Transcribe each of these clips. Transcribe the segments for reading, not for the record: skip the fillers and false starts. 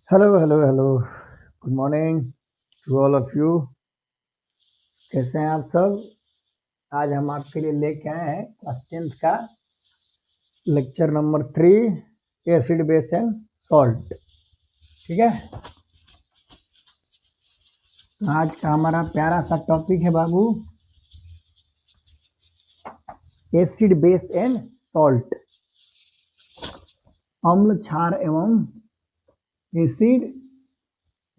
Hello hello hello. Good morning to all of you. कैसे हैं आप सब? आज हम आपके लिए लेके आए हैं क्लास 10th का lecture number 3, acid base and salt. ठीक है, तो आज का हमारा प्यारा सा टॉपिक है बाबू, एसिड बेस एंड सॉल्ट। अम्ल क्षार एवं एसिड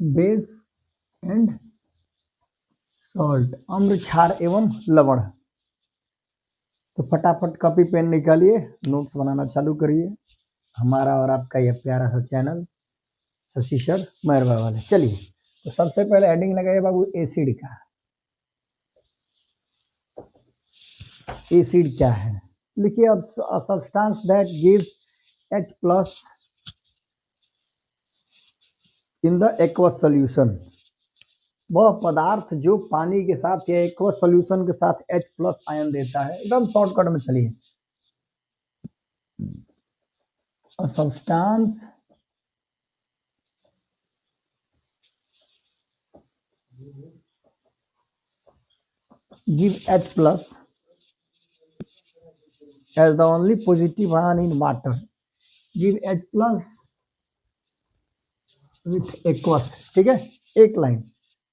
बेस एंड सॉल्ट, अम्ल क्षार एवं लवण। तो फटाफट कॉपी पेन निकालिए, नोट्स बनाना चालू करिए। हमारा और आपका यह प्यारा सा चैनल शशि सर मैरवा वाले। चलिए, तो सबसे पहले हेडिंग लगाइए बाबू एसिड का। एसिड क्या है? लिखिए, अब substance that gives H plus in the aqueous solution. वह पदार्थ जो पानी के साथ या एक्वस सॉल्यूशन के साथ H प्लस आयन देता है। एकदम शॉर्टकट में चलिए, substance give H plus as the only positive ion in water. Give H plus with aqueous। ठीक है, एक लाइन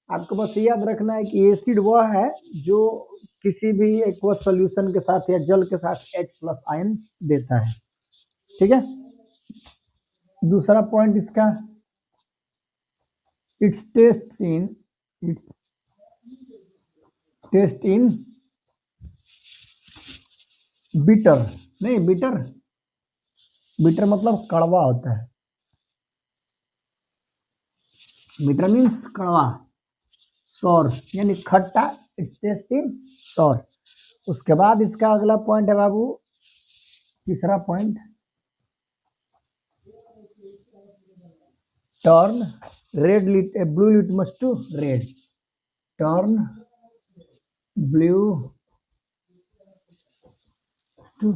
आपको बस याद रखना है कि एसिड वह है जो किसी भी एक्वस सॉल्यूशन के साथ या जल के साथ H प्लस आयन देता है। ठीक है, दूसरा पॉइंट इसका, इट्स टेस्ट इन बिटर। नहीं, बिटर बिटर मतलब कड़वा होता है। बिटर मीन्स कड़वा, सौर यानी खट्टा। इट्स टेस्ट इन सौर। उसके बाद इसका अगला पॉइंट है बाबू, तीसरा point, turn red blue litmus to red. Turn blue to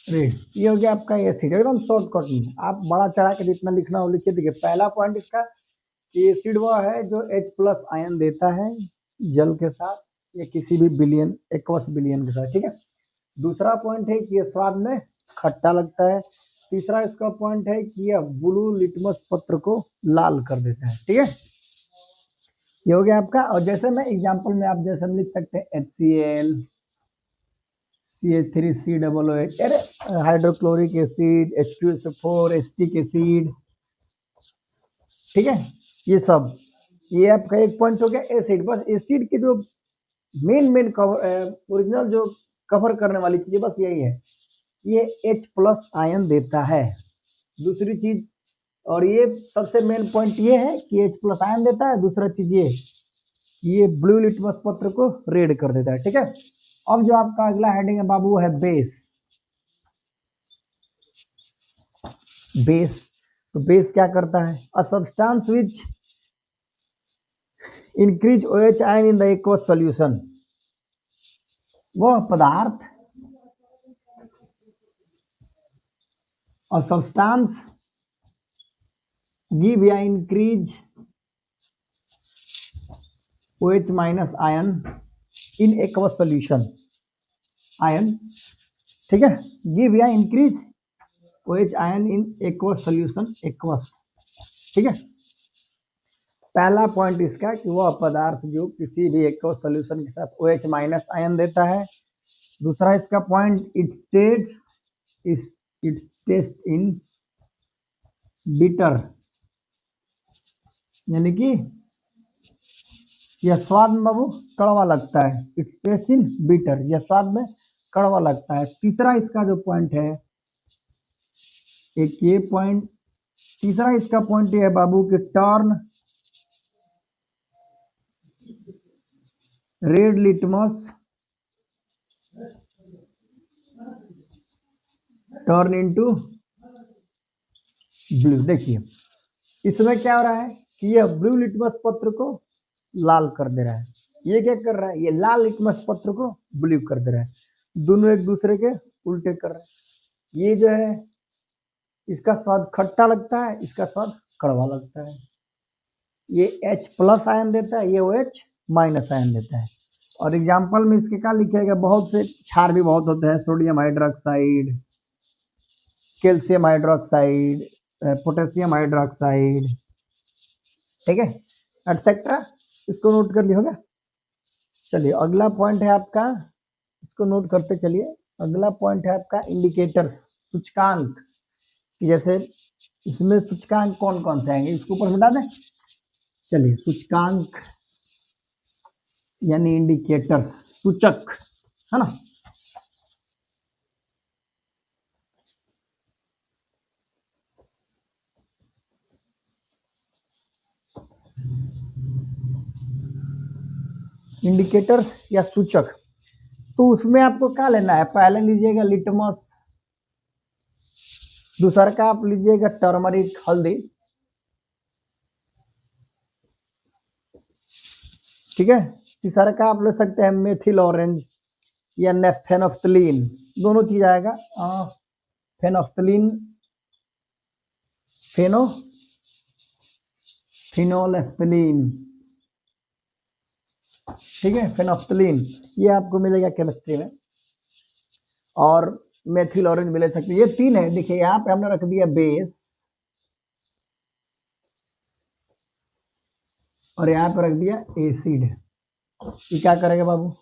red. ये हो गया आपका एसिड, एकदम शॉर्टकट में। आप बड़ा चढ़ा के जितना लिखना हो लिखिए। देखिए, पहला पॉइंट इसका कि एसिड वह है जो H प्लस आयन देता है जल के साथ या किसी भी बिलियन एक्वस बिलियन के साथ। ठीक है, दूसरा पॉइंट है कि यह स्वाद में खट्टा लगता है। तीसरा इसका पॉइंट है कि यह ब्लू लिटमस पत्र को लाल कर देता है। ठीक है, ये हो गया आपका। और जैसे मैं एग्जांपल में आप जैसे हम लिख सकते हैं HCl, CH3COOH, अरे hydrochloric acid, H2SO4, acetic acid. ठीक है, ये सब, ये आपका एक पॉइंट हो गया एसिड। बस एसिड के जो मेन कवर, ओरिजिनल जो कवर करने वाली चीज बस यही है, ये H प्लस आयन देता है। दूसरी चीज, और ये सबसे मेन पॉइंट ये है कि H प्लस आयन देता है। दूसरा चीज ये ब्लू लिटमस पत्र को रेड कर देता है। ठीक है, अब जो आपका अगला हेडिंग है बाबू, वो है बेस। बेस, तो बेस क्या करता है? A substance which increase OH ion in the aqueous solution. वह पदार्थ, अ सब्सटेंस गिव या increase OH minus ion in aqueous solution. Ion, ठीक है, गिव या increase OH ion in aqueous solution, aqueous. ठीक है, पहला पॉइंट इसका कि वह पदार्थ जो किसी भी एक्वस सॉल्यूशन के साथ OH माइनस आयन देता है। दूसरा इसका point, it's taste in bitter, यानी कि यह स्वाद में बाबू कड़वा लगता है। इट्स टेस्ट इन बिटर, यह स्वाद में कड़वा लगता है। तीसरा इसका जो पॉइंट है, एक ये पॉइंट, तीसरा इसका पॉइंट ये है बाबू कि turn red litmus turn into blue. देखिए, इसमें क्या हो रहा है कि यह ब्लू लिटमस पत्र को लाल कर दे रहा है। ये क्या कर रहा है? ये लाल लिटमस पत्र को ब्लू कर दे रहा है। दोनों एक दूसरे के उल्टे कर रहे हैं। ये जो है, इसका स्वाद खट्टा लगता है, इसका स्वाद कड़वा लगता है। ये H प्लस आयन देता है, ये OH माइनस आयन देता है। और एग्जाम्पल में इसके क्या लिखेगा, बहुत से क्षार भी बहुत होते हैं, sodium hydroxide, calcium hydroxide, potassium hydroxide, ठीक है, एटसेट्रा। इसको नोट कर लिया होगा। चलिए अगला पॉइंट है आपका, इसको नोट करते चलिए। अगला पॉइंट है आपका इंडिकेटर्स, सूचकांक। जैसे इसमें सूचकांक कौन कौन से आएंगे, इसको ऊपर बता दें। चलिए सूचकांक यानी इंडिकेटर्स, सूचक, है ना। इंडिकेटर्स या सूचक, तो उसमें आपको क्या लेना है, पहले लीजिएगा लिटमस, दूसरा का आप लीजिएगा टर्मरिक, हल्दी, ठीक है। तीसरा का आप ले सकते हैं मेथिल ऑरेंज या फेनोफ्थलीन, दोनों चीज आएगा। फेनोफ्थलीन, फिनोलेफ्थलीन, ठीक है, फेनोफ्थलीन, ये आपको मिलेगा केमिस्ट्री में। और मेथिल ऑरेंज भी ले सकते हैं। ये तीन है। देखिए यहाँ पे हमने रख दिया बेस, और यहाँ पे रख दिया एसिड। ये क्या करेगा बाबू,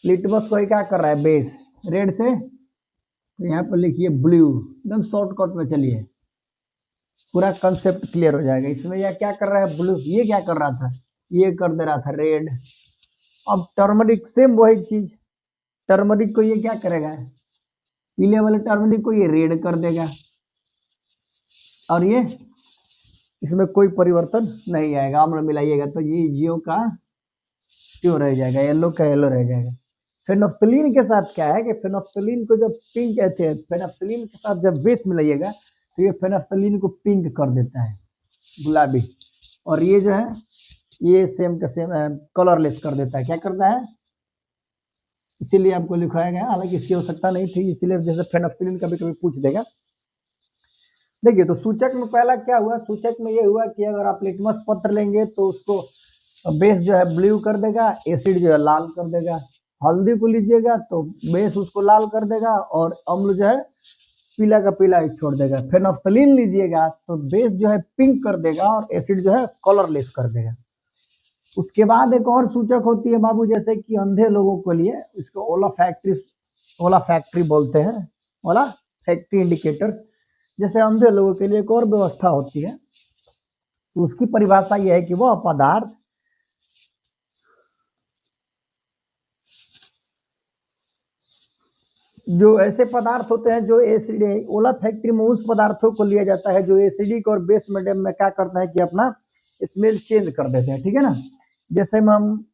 लिटमस को ये क्या कर रहा है, बेस रेड से, तो यहाँ पर लिखिए ब्लू, एकदम शॉर्टकट में चलिए, पूरा कंसेप्ट क्लियर हो जाएगा। इसमें यह क्या कर रहा है, ब्लू, ये क्या कर रहा था, ये कर दे रहा था रेड। अब टर्मरिक सेम वही चीज, टर्मरिक को ये क्या करेगा, पीले वाले टर्मरिक को ये रेड कर देगा, और ये इसमें कोई परिवर्तन नहीं आएगा। अम्ल मिलाइएगा तो ये जियो का क्यों रह जाएगा, येलो का येलो रह जाएगा। फेनोफ्थलीन के साथ क्या है कि फेनोफ्थलीन को जब पिंक कहते हैं, फेनोफ्थलीन के साथ जब बेस मिलाइएगा तो ये फेनोफ्थलीन को पिंक कर देता है, गुलाबी। और ये जो है ये सेम का सेम कलरलेस कर देता है। क्या करता है, इसीलिए आपको लिखाया गया, हालांकि इसकी आवश्यकता नहीं थी, इसीलिए जैसे फेनोफ्थलीन कभी कभी पूछ देगा। देखिए तो सूचक में पहला क्या हुआ, सूचक में ये हुआ कि अगर आप लिटमस पत्र लेंगे तो उसको बेस जो है ब्लू कर देगा, एसिड जो है लाल कर देगा। हल्दी को लीजिएगा तो बेस उसको लाल कर देगा और अम्ल जो है पीला का पीला ही छोड़ देगा। फेनोफ्थलीन लीजिएगा तो बेस जो है पिंक कर देगा और एसिड जो है कलरलेस कर देगा। उसके बाद एक और सूचक होती है बाबू, जैसे कि अंधे लोगों के लिए, इसको ओला फैक्ट्री बोलते हैं, ओला फैक्ट्री इंडिकेटर। जैसे अंधे लोगों के लिए एक और व्यवस्था होती है, तो उसकी परिभाषा यह है कि वह पदार्थ जो ऐसे पदार्थ होते हैं जो एसिड, ओला फैक्ट्री में उस पदार्थों को लिया जाता है जो एसिडिक और बेस मीडियम में क्या करता है कि अपना स्मेल चेंज कर देते हैं, ठीक है ना। जैसे में हम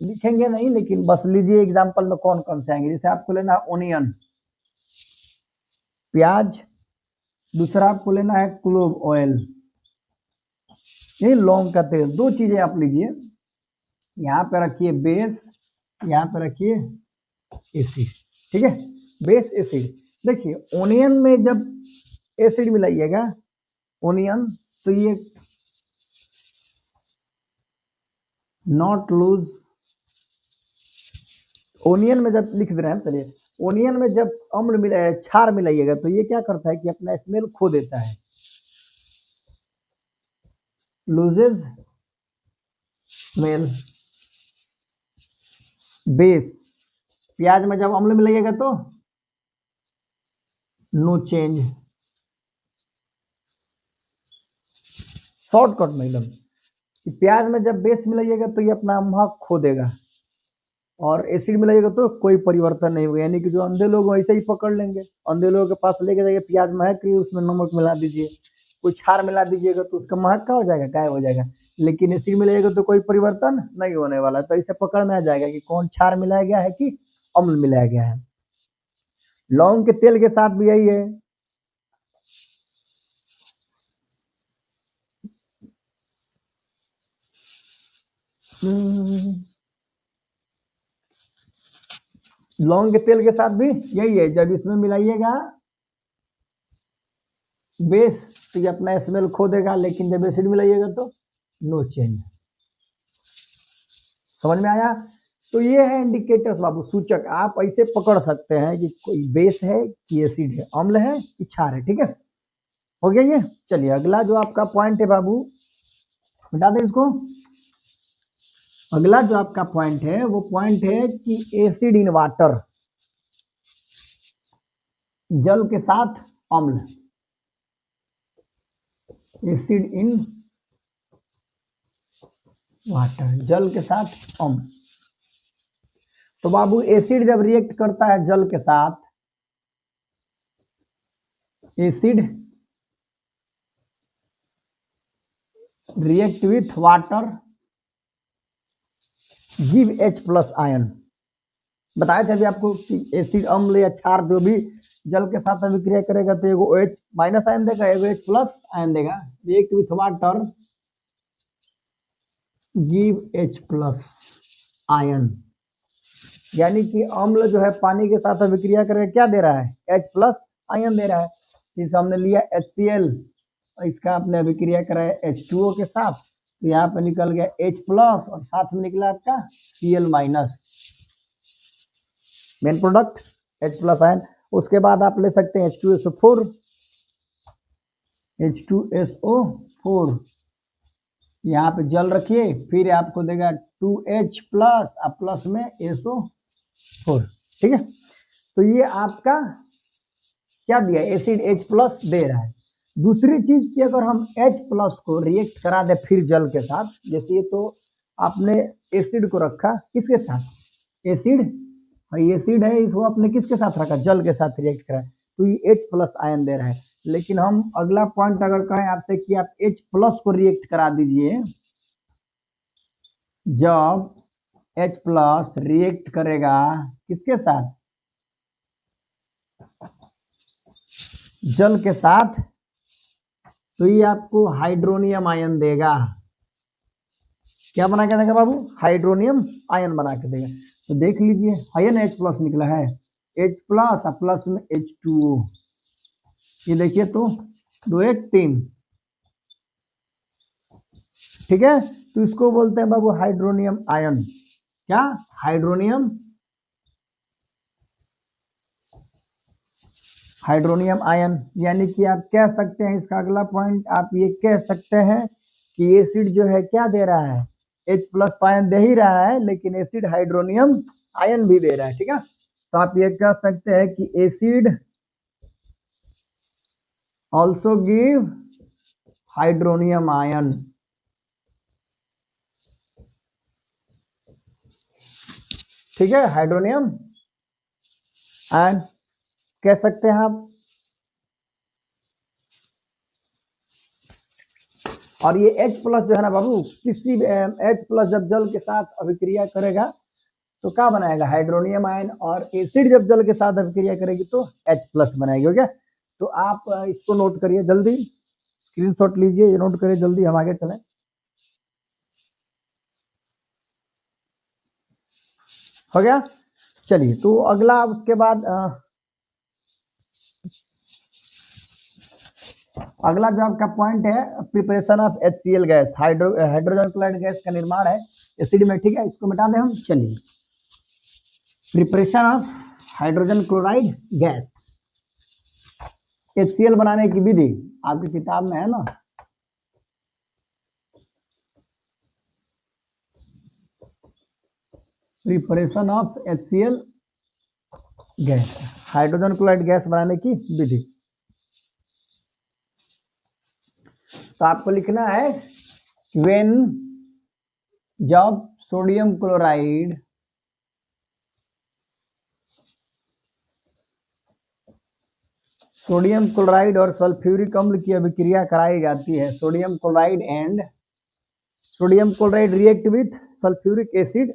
लिखेंगे नहीं, लेकिन बस लीजिए एग्जांपल में कौन कौन से आएंगे। जैसे आपको लेना है ओनियन, प्याज, दूसरा आपको लेना है क्लोव ऑयल, ये लौंग का तेल। दो चीजें आप लीजिए, यहाँ पे रखिए बेस, यहाँ पे रखिए एसिड, ठीक है, बेस एसिड। देखिए ओनियन में जब एसिड मिलाइएगा, ओनियन, तो ये नॉट लूज, ओनियन में जब लिख दे रहे हैं, चलिए ओनियन में जब अम्ल मिला, क्षार मिलाइएगा तो ये क्या करता है कि अपना स्मेल खो देता है, लूजेज स्मेल। बेस, प्याज में जब अम्ल मिलाइएगा तो नो चेंज, शॉर्टकट में एकदम। प्याज में जब बेस मिलाइएगा तो ये अपना महक खो देगा, और एसिड मिलाइएगा तो कोई परिवर्तन नहीं होगा। यानी कि जो अंधे लोग वैसे ही पकड़ लेंगे, अंधे लोगों के पास लेके जाइए प्याज महक रही है, उसमें नमक मिला दीजिए, कोई क्षार मिला दीजिएगा तो उसका महक क्या हो जाएगा, गायब हो जाएगा। लेकिन एसिड मिलाइएगा तो कोई परिवर्तन नहीं होने वाला, तो इसे पकड़ में आ जाएगा कि कौन क्षार मिलाया गया है कि अम्ल मिलाया गया है। लौंग के तेल के साथ भी यही है। लौंग के तेल के साथ भी यही है, जब इसमें मिलाइएगा बेस, तो ये अपना स्मेल खो देगा, लेकिन जब एसिड मिलाइएगा तो नो चेंज। समझ में आया? तो ये है इंडिकेटर्स बाबू, सूचक। आप ऐसे पकड़ सकते हैं कि कोई बेस है कि एसिड है, अम्ल है कि क्षार है। ठीक है, हो गया ये। चलिए अगला जो आपका पॉइंट है बाबू, बता दें इसको। अगला जो आपका पॉइंट है वो पॉइंट है कि एसिड इन वाटर, जल के साथ अम्ल। एसिड इन वाटर, जल के साथ अम्ल। तो बाबू एसिड जब रिएक्ट करता है जल के साथ, acid react with water give H+ ion. बताया था अभी आपको कि एसिड, अम्ल या क्षार जो भी जल के साथ अभिक्रिया करेगा तो एगो OH- आयन देगा, एगो H+ आयन देगा। React with water give H+ ion, यानी कि अम्ल जो है पानी के साथ अभिक्रिया करके क्या दे रहा है? H+ आयन दे रहा है। जिसे हमने लिया HCl, इसका आपने अभिक्रिया करा है H2O के साथ, तो यहाँ पे निकल गया H+ और साथ में निकला आपका Cl-, main product H+ ion. उसके बाद आप ले सकते हैं H2SO4, H2SO4 यहाँ पे जल रखिए, फिर आपको देगा 2H+ और प्लस में SO4। ठीक है, तो ये आपका क्या दिया? एसिड H+ दे रहा है। दूसरी चीज कि अगर हम H+ को रिएक्ट करा दे फिर जल के साथ, जैसे ये तो आपने एसिड को रखा किसके साथ? एसिड, ये एसिड है, इसको आपने किसके साथ रखा? जल के साथ रिएक्ट करा, तो ये H+ आयन दे रहा है। लेकिन हम अगला पॉइंट अगर कहें आपसे कि आप H+ को रिएक्ट करा दीजिए, जब H+ रिएक्ट करेगा किसके साथ? जल के साथ, तो ये आपको हाइड्रोनियम आयन देगा। क्या बना के देगा बाबू? हाइड्रोनियम आयन बना के देगा। तो देख लीजिए आयन H+ निकला है, H+ और प्लस में H2O, ये देखिए तो 2 1 3। ठीक है, तो इसको बोलते हैं बाबू हाइड्रोनियम आयन। क्या? Hydronium, hydronium ion. यानी कि आप कह सकते हैं, इसका अगला पॉइंट आप ये कह सकते हैं कि एसिड जो है क्या दे रहा है? H+ आयन दे ही रहा है, लेकिन एसिड हाइड्रोनियम आयन भी दे रहा है। ठीक है, तो आप ये कह सकते हैं कि acid also give hydronium ion. ठीक है, हाइड्रोनियम आयन कह सकते हैं आप। और ये H+ जो है ना बाबू, किसी H+ जब जल के साथ अभिक्रिया करेगा तो क्या बनाएगा? Hydronium ion. और एसिड जब जल के साथ अभिक्रिया करेगी तो H+ बनाएगी। हो गया? तो आप इसको नोट करिए, जल्दी स्क्रीनशॉट लीजिए, ये नोट करिए, जल्दी हम आगे चलें। हो गया? चलिए, तो अगला उसके बाद अगला जो आपका पॉइंट है, preparation of HCl gas, hydrogen chloride gas का निर्माण है एसिड में। ठीक है, इसको मिटा दें हम। चलिए, preparation of hydrogen chloride gas, HCl बनाने की विधि आपकी किताब में है ना। Preparation of HCl gas, hydrogen chloride gas बनाने की विधि। तो आपको लिखना है व्हेन, जब सोडियम क्लोराइड और सल्फ्यूरिक अम्ल की अभिक्रिया कराई जाती है। Sodium chloride react with sulphuric acid,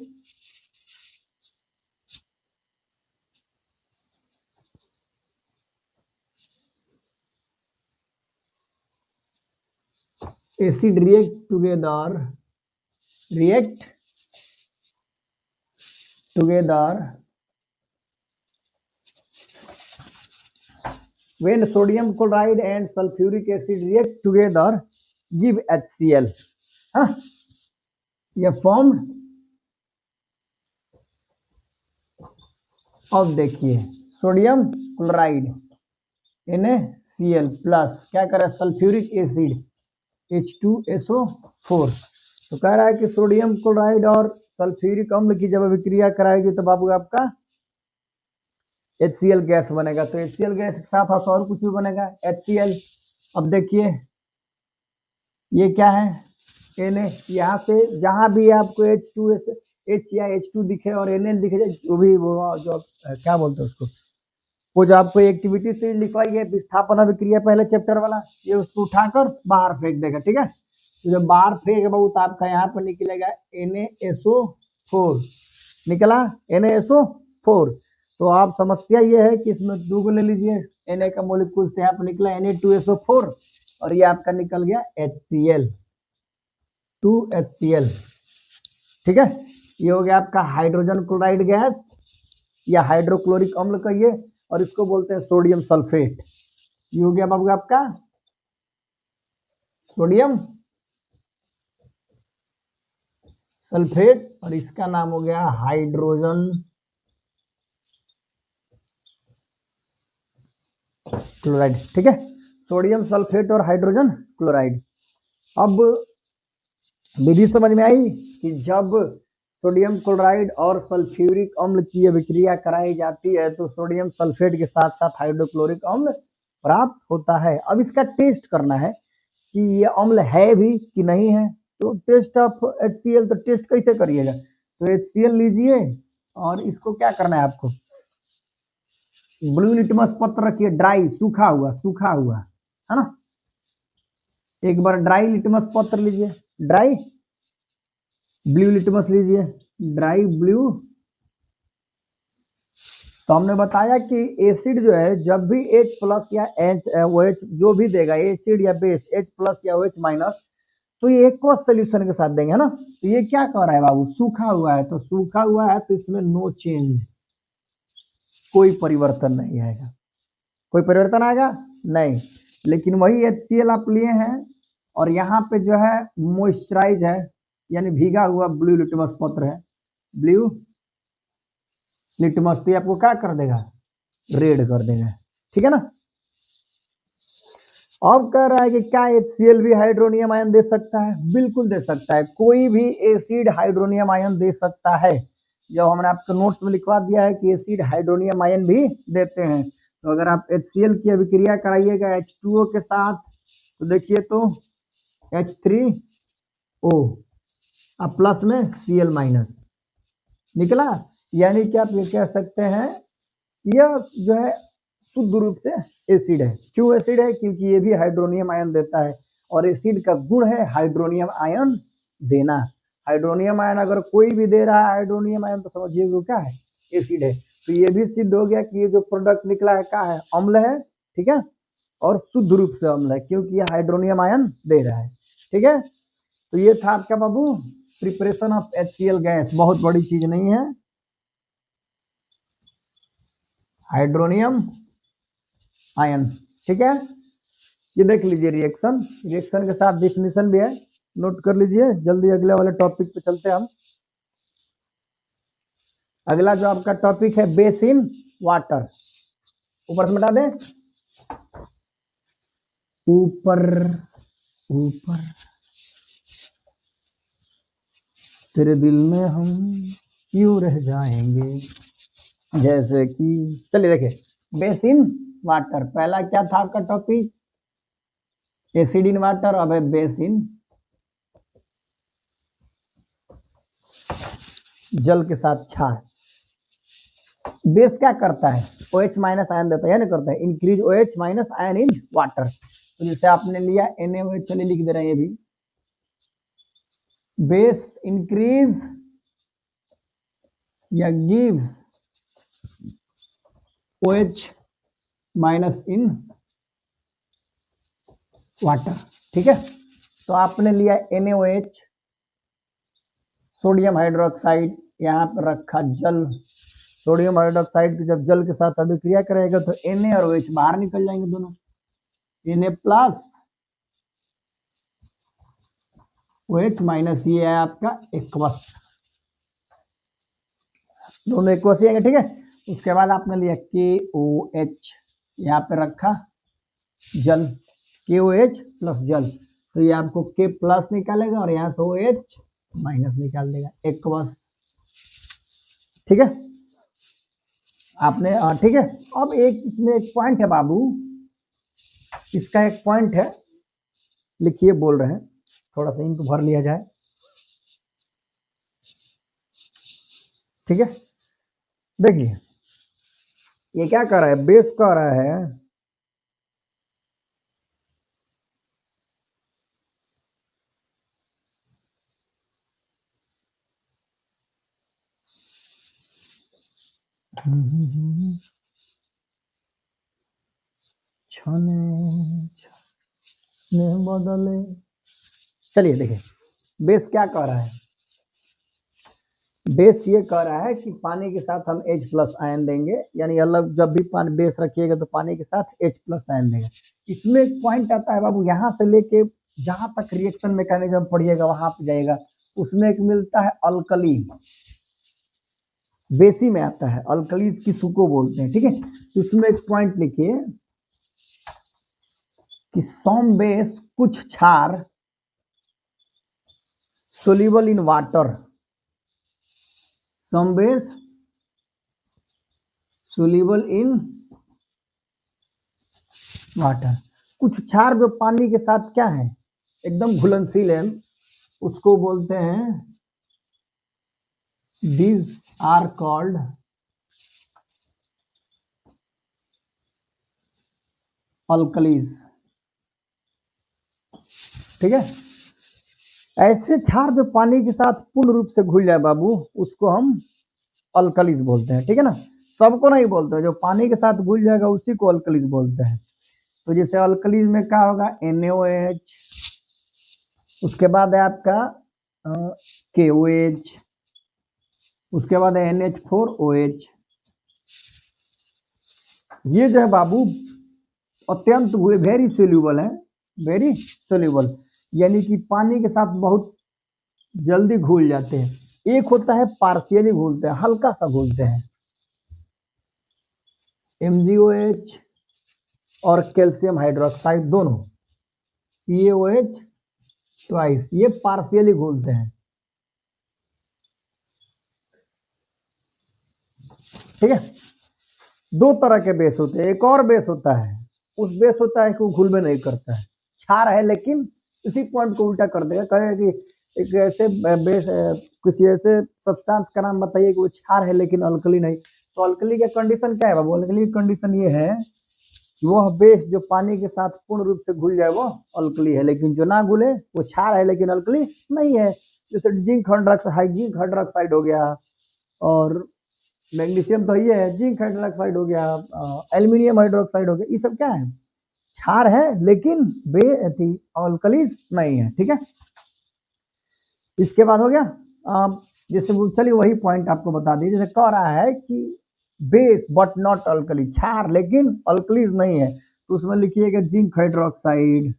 acid react together when sodium chloride and sulfuric acid react together give HCl. हाँ, ये formed अब देखिए सोडियम क्लोराइड NaCl प्लस क्या कर रहा है सल्फ्यूरिक एसिड H2SO4। तो कह रहा है कि सोडियम क्लोराइड और सल्फ्यूरिक अम्ल की जब अभिक्रिया कराएगी तो बाबू आपका HCl गैस बनेगा। तो HCl गैस के साथ और कुछ भी बनेगा HCl। अब देखिए ये क्या है Na, यहाँ से जहां भी आपको H या H2 दिखे और Na दिखे जो भी वो जो क्या बोलते हैं उसको वो जो आपको एक्टिविटी से लिखवाई है विस्थापन अभिक्रिया पहले चैप्टर वाला ये उसको उठाकर बाहर फेंक देगा। ठीक है, तो जब बाहर फेंक बहुत तो आपका यहाँ पर निकलेगा NaSO4 निकला NaSO4। तो आप समस्या ये है कि इसमें दो को ले लीजिए Na का मॉलिक्यूल से यहाँ पर निकला Na2SO4 और ये आपका निकल गया HCl 2HCl। ठीक है, ये हो गया आपका हाइड्रोजन क्लोराइड गैस या हाइड्रोक्लोरिक अम्ल कहिए और इसको बोलते हैं सोडियम सल्फेट। ये हो गया बाबू आपका सोडियम सल्फेट और इसका नाम हो गया हाइड्रोजन क्लोराइड। ठीक है, सोडियम सल्फेट और हाइड्रोजन क्लोराइड। अब विधि समझ में आई कि जब सोडियम क्लोराइड और सल्फ्यूरिक अम्ल की अभिक्रिया कराई जाती है तो सोडियम सल्फेट के साथ साथ हाइड्रोक्लोरिक अम्ल प्राप्त होता है। अब इसका टेस्ट करना है कि ये अम्ल है भी कि नहीं है। तो टेस्ट ऑफ HCl तो टेस्ट कैसे करिएगा, तो HCl लीजिए और इसको क्या करना है आपको ब्लू लिटमस पत्र रखिए ड्राई सूखा हुआ है ना। एक बार ड्राई लिटमस पत्र लीजिए ड्राई ब्लू लिटमस लीजिए ड्राई ब्लू। तो हमने बताया कि एसिड जो है जब भी H+ या OH जो भी देगा एसिड या बेस H+ या OH माइनस तो ये एक्वस सोल्यूशन के साथ देंगे है ना। तो ये क्या कर रहा है बाबू सूखा हुआ है तो सूखा हुआ है तो इसमें नो चेंज कोई परिवर्तन नहीं आएगा। कोई परिवर्तन आएगा नहीं, लेकिन वही HCl आप लिए हैं और यहाँ पे जो है मॉइस्चराइज है यानी भीगा हुआ ब्लू लिटमस पत्र है ब्लू लिटमस तो आपको क्या कर देगा रेड कर देगा। ठीक है ना। अब कह रहा है कि क्या HCl भी हाइड्रोनियम आयन दे सकता है, बिल्कुल दे सकता है। कोई भी एसिड हाइड्रोनियम आयन दे सकता है। जो हमने आपको नोट्स में लिखवा दिया है कि एसिड हाइड्रोनियम आयन भी देते हैं। तो अगर आप HCl की अभिक्रिया कराइएगा H2O के साथ तो देखिए तो H3O अब प्लस में Cl माइनस निकला। यानी कि आप ये कह सकते हैं यह जो है शुद्ध रूप से एसिड है। क्यों एसिड है, क्योंकि ये भी हाइड्रोनियम आयन देता है और एसिड का गुण है हाइड्रोनियम आयन देना। हाइड्रोनियम आयन अगर कोई भी दे रहा है हाइड्रोनियम आयन तो समझिए वो क्या है एसिड है। तो ये भी सिद्ध हो गया कि ये जो प्रोडक्ट निकला है क्या है अम्ल है। ठीक है, और शुद्ध रूप से अम्ल है क्योंकि ये हाइड्रोनियम आयन दे रहा है। ठीक है, तो ये था आपका बाबू प्रिपरेशन ऑफ HCl गैस। बहुत बड़ी चीज नहीं है। हाइड्रोनियम आयन ठीक है, ये देख लीजिए रिएक्शन के साथ डिफिनीशन भी है, नोट कर लीजिए। जल्दी अगले वाले टॉपिक पे चलते हैं हम। अगला जो आपका टॉपिक है बेस इन वाटर। ऊपर से मिटा दें ऊपर ऊपर तेरे दिल में हम क्यों रह जाएंगे जैसे कि। चलिए देखिए बेस इन वाटर। पहला क्या था आपका टॉपिक एसिड इन वाटर। अब है बेस इन जल के साथ क्षार। बेस क्या करता है OH माइनस आयन देता है ना करता है increase OH minus ion in water. तो जैसे आपने लिया NaOH चलिए लिख दे रहे हैं ये भी बेस इंक्रीज या gives OH minus in water. ठीक है, तो आपने लिया NaOH सोडियम हाइड्रोक्साइड यहाँ पर रखा जल सोडियम हाइड्रोक्साइड की जब जल के साथ अभिक्रिया करेगा तो Na और OH बाहर निकल जाएंगे दोनों, Na प्लस OH माइनस, ये है आपका एक्वस, दोनों एक्वस ही आएंगे, ठीक है। उसके बाद आपने लिया KOH, यहाँ पे रखा जल, KOH प्लस जल, तो ये आपको K प्लस निकालेगा और यहाँ से OH माइनस निकाल देगा, एक्वस, ठीक है। आपने ठीक है। अब एक इसमें एक पॉइंट है बाबू, इसका एक पॉइंट है, लिखिए, बोल रहे हैं, थोड़ा सा इनको भर लिया जाए, ठीक है। देखिए ये क्या कर रहा है, बेस कर रहा है बदले। चलिए देखिए बेस क्या कह रहा है, बेस ये कह रहा है कि पानी के साथ हम H प्लस आयन देंगे, यानी अलग जब भी पानी बेस रखिएगा तो पानी के साथ H प्लस आयन देगा। इसमें एक पॉइंट आता है बाबू, यहाँ से लेके जहां तक रिएक्शन मैकेनिज्म पढ़िएगा वहां पे जाएगा, उसमें एक मिलता है अल्कली, बेसी में आता है, अल्कलीज किसको बोलते हैं, ठीक है। तो इसमें एक पॉइंट लिखिए कि सम बेस कुछ क्षार soluble in water, some base soluble in water, कुछ क्षार जो पानी के साथ क्या है एकदम घुलनशील है, उसको बोलते हैं, these are called अल्कलीज, ठीक है। ऐसे क्षार जो पानी के साथ पूर्ण रूप से घुल जाए बाबू, उसको हम अल्कलीज बोलते हैं, ठीक है ना। सबको नहीं बोलते, जो पानी के साथ घुल जाएगा उसी को अल्कलीज बोलते हैं। तो जैसे अल्कलीज में क्या होगा, NaOH, उसके बाद है आपका KOH, उसके बाद है NH4OH, ये जो है बाबू अत्यंत वेरी सोल्यूबल है, वेरी सोल्यूबल, यानी कि पानी के साथ बहुत जल्दी घुल जाते हैं। एक होता है पार्शियली घुलते हैं, हल्का सा घुलते हैं, MgOH और कैल्शियम हाइड्रोक्साइड दोनों, CaOH ट्वाइस, ये पार्शियली घुलते हैं, ठीक है। दो तरह के बेस होते हैं, एक और बेस होता है, उस बेस होता है कि वो घुल में नहीं करता है, क्षार है लेकिन इसी पॉइंट को उल्टा कर देगा, कहेगा कि एक ऐसे बेस किसी ऐसे सब्सटेंस का नाम बताइए कि वो क्षार है लेकिन अल्कली नहीं। तो अल्कली का कंडीशन क्या है बाबू, अल्कली की कंडीशन ये है कि वह बेस जो पानी के साथ पूर्ण रूप से घुल जाए वो अल्कली है, लेकिन जो ना घुले वो क्षार है लेकिन अल्कली नहीं है। जैसे जिंक हाइड्रोक्साइड हो गया, और मैग्नीशियम तो ये है, जिंक हाइड्रोक्साइड हो गया, एल्यूमिनियम हाइड्रोक्साइड हो गया, ये सब क्या है, क्षार है लेकिन बे अल्कलीज नहीं है, ठीक है। इसके बाद हो गया जैसे चलिए वही पॉइंट आपको बता दी, जैसे कह रहा है कि बेस बट नॉट अल्कली, क्षार लेकिन अल्कलीज नहीं है, तो उसमें लिखिएगा जिंक हाइड्रोक्साइड,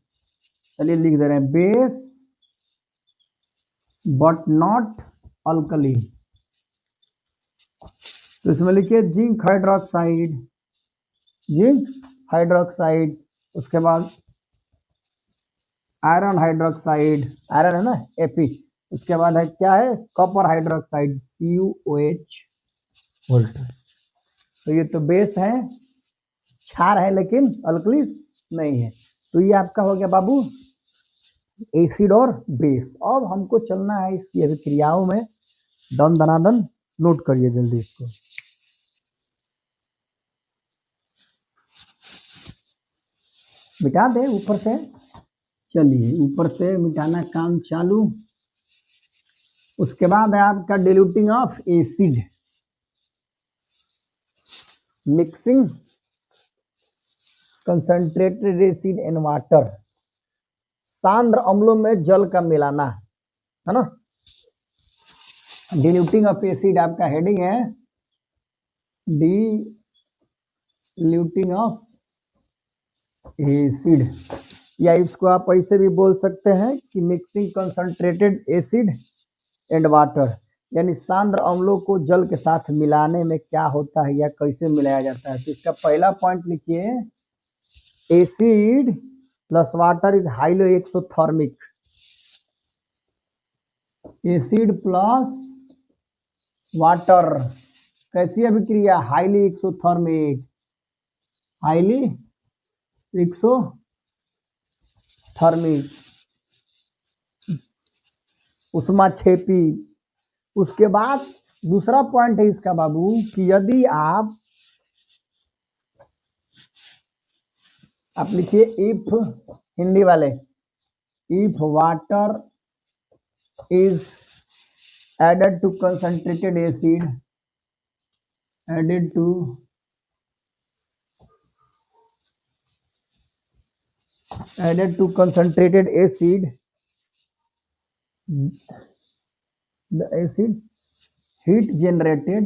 चलिए लिख दे रहे हैं बेस बट नॉट अल्कली, तो इसमें लिखिए जिंक हाइड्रोक्साइड, जिंक हाइड्रोक्साइड, उसके बाद आयरन हाइड्रोक्साइड, आयरन है ना Fe, उसके बाद है क्या है कॉपर हाइड्रोक्साइड CuOH वोल्ट। तो ये तो बेस है, क्षार है लेकिन अल्कलीज नहीं है। तो ये आपका हो गया बाबू एसिड और बेस। अब हमको चलना है इसकी अभिक्रियाओं में, दन दनादन नोट करिए जल्दी इसको। मिटा दे ऊपर से, चलिए ऊपर से मिटाना काम चालू। उसके बाद है आपका diluting of acid, mixing concentrated acid and water, सांद्र अम्लों में जल का मिलाना, है ना। डिल्यूटिंग ऑफ एसिड आपका हेडिंग है, डिल्यूटिंग ऑफ एसिड, या इसको आप ऐसे भी बोल सकते हैं कि mixing concentrated acid and water, यानी सांद्र अम्लों को जल के साथ मिलाने में क्या होता है या कैसे मिलाया जाता है। तो इसका पहला पॉइंट लिखिए, acid plus water is highly exothermic. Acid plus water कैसी अभिक्रिया, हाईली एक्सोथर्मिक, हाईली एक्सोथर्मिक, उष्माक्षेपी। उसके बाद दूसरा पॉइंट है इसका बाबू कि यदि आप लिखिए इफ, हिंदी वाले, if water is added to concentrated acid, added to concentrated acid, the acid heat generated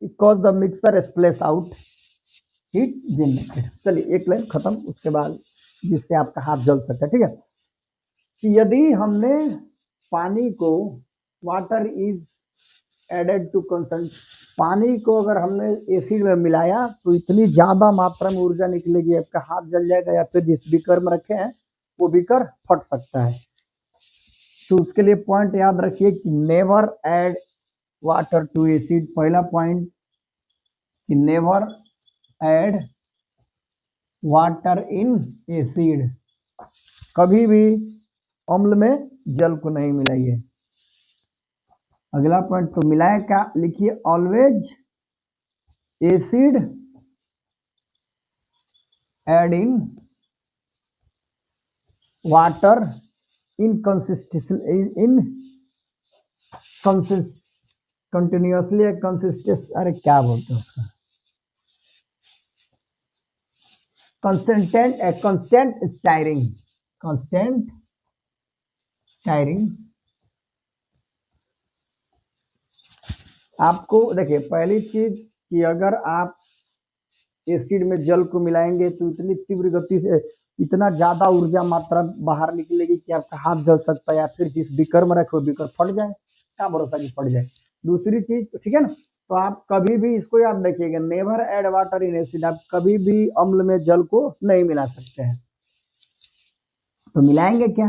because the mixture splash out, heat generated. चलिए एक लाइन खत्म, उसके बाद जिससे आपका हाथ जल सकता है, ठीक है। कि यदि हमने पानी को, वाटर इज एडेड टू कंसंट, पानी को अगर हमने एसिड में मिलाया तो इतनी ज्यादा मात्रा में ऊर्जा निकलेगी, आपका हाथ जल जाएगा, या फिर जिस बीकर में रखे हैं वो बीकर फट सकता है। तो उसके लिए पॉइंट याद रखिए कि never add water to acid. पहला पॉइंट कि never add water in acid, कभी भी अम्ल में जल को नहीं मिलाइए। अगला पॉइंट तो मिलाए क्या, लिखिए always acid add in water in continuously consistence, अरे क्या बोलते हैं उसका, constant stirring। आपको देखिए पहली चीज कि अगर आप एसिड में जल को मिलाएंगे तो इतनी तीव्र गति से इतना ज्यादा ऊर्जा मात्रा बाहर निकलेगी कि आपका हाथ जल सकता है, या फिर जिस बीकर में रखे बीकर फट जाए, क्या भरोसा कि फट जाए। दूसरी चीज, ठीक है ना, तो आप कभी भी इसको याद रखिएगा, never add water in acid, आप कभी भी अम्ल में जल को नहीं मिला सकते हैं। तो मिलाएंगे क्या,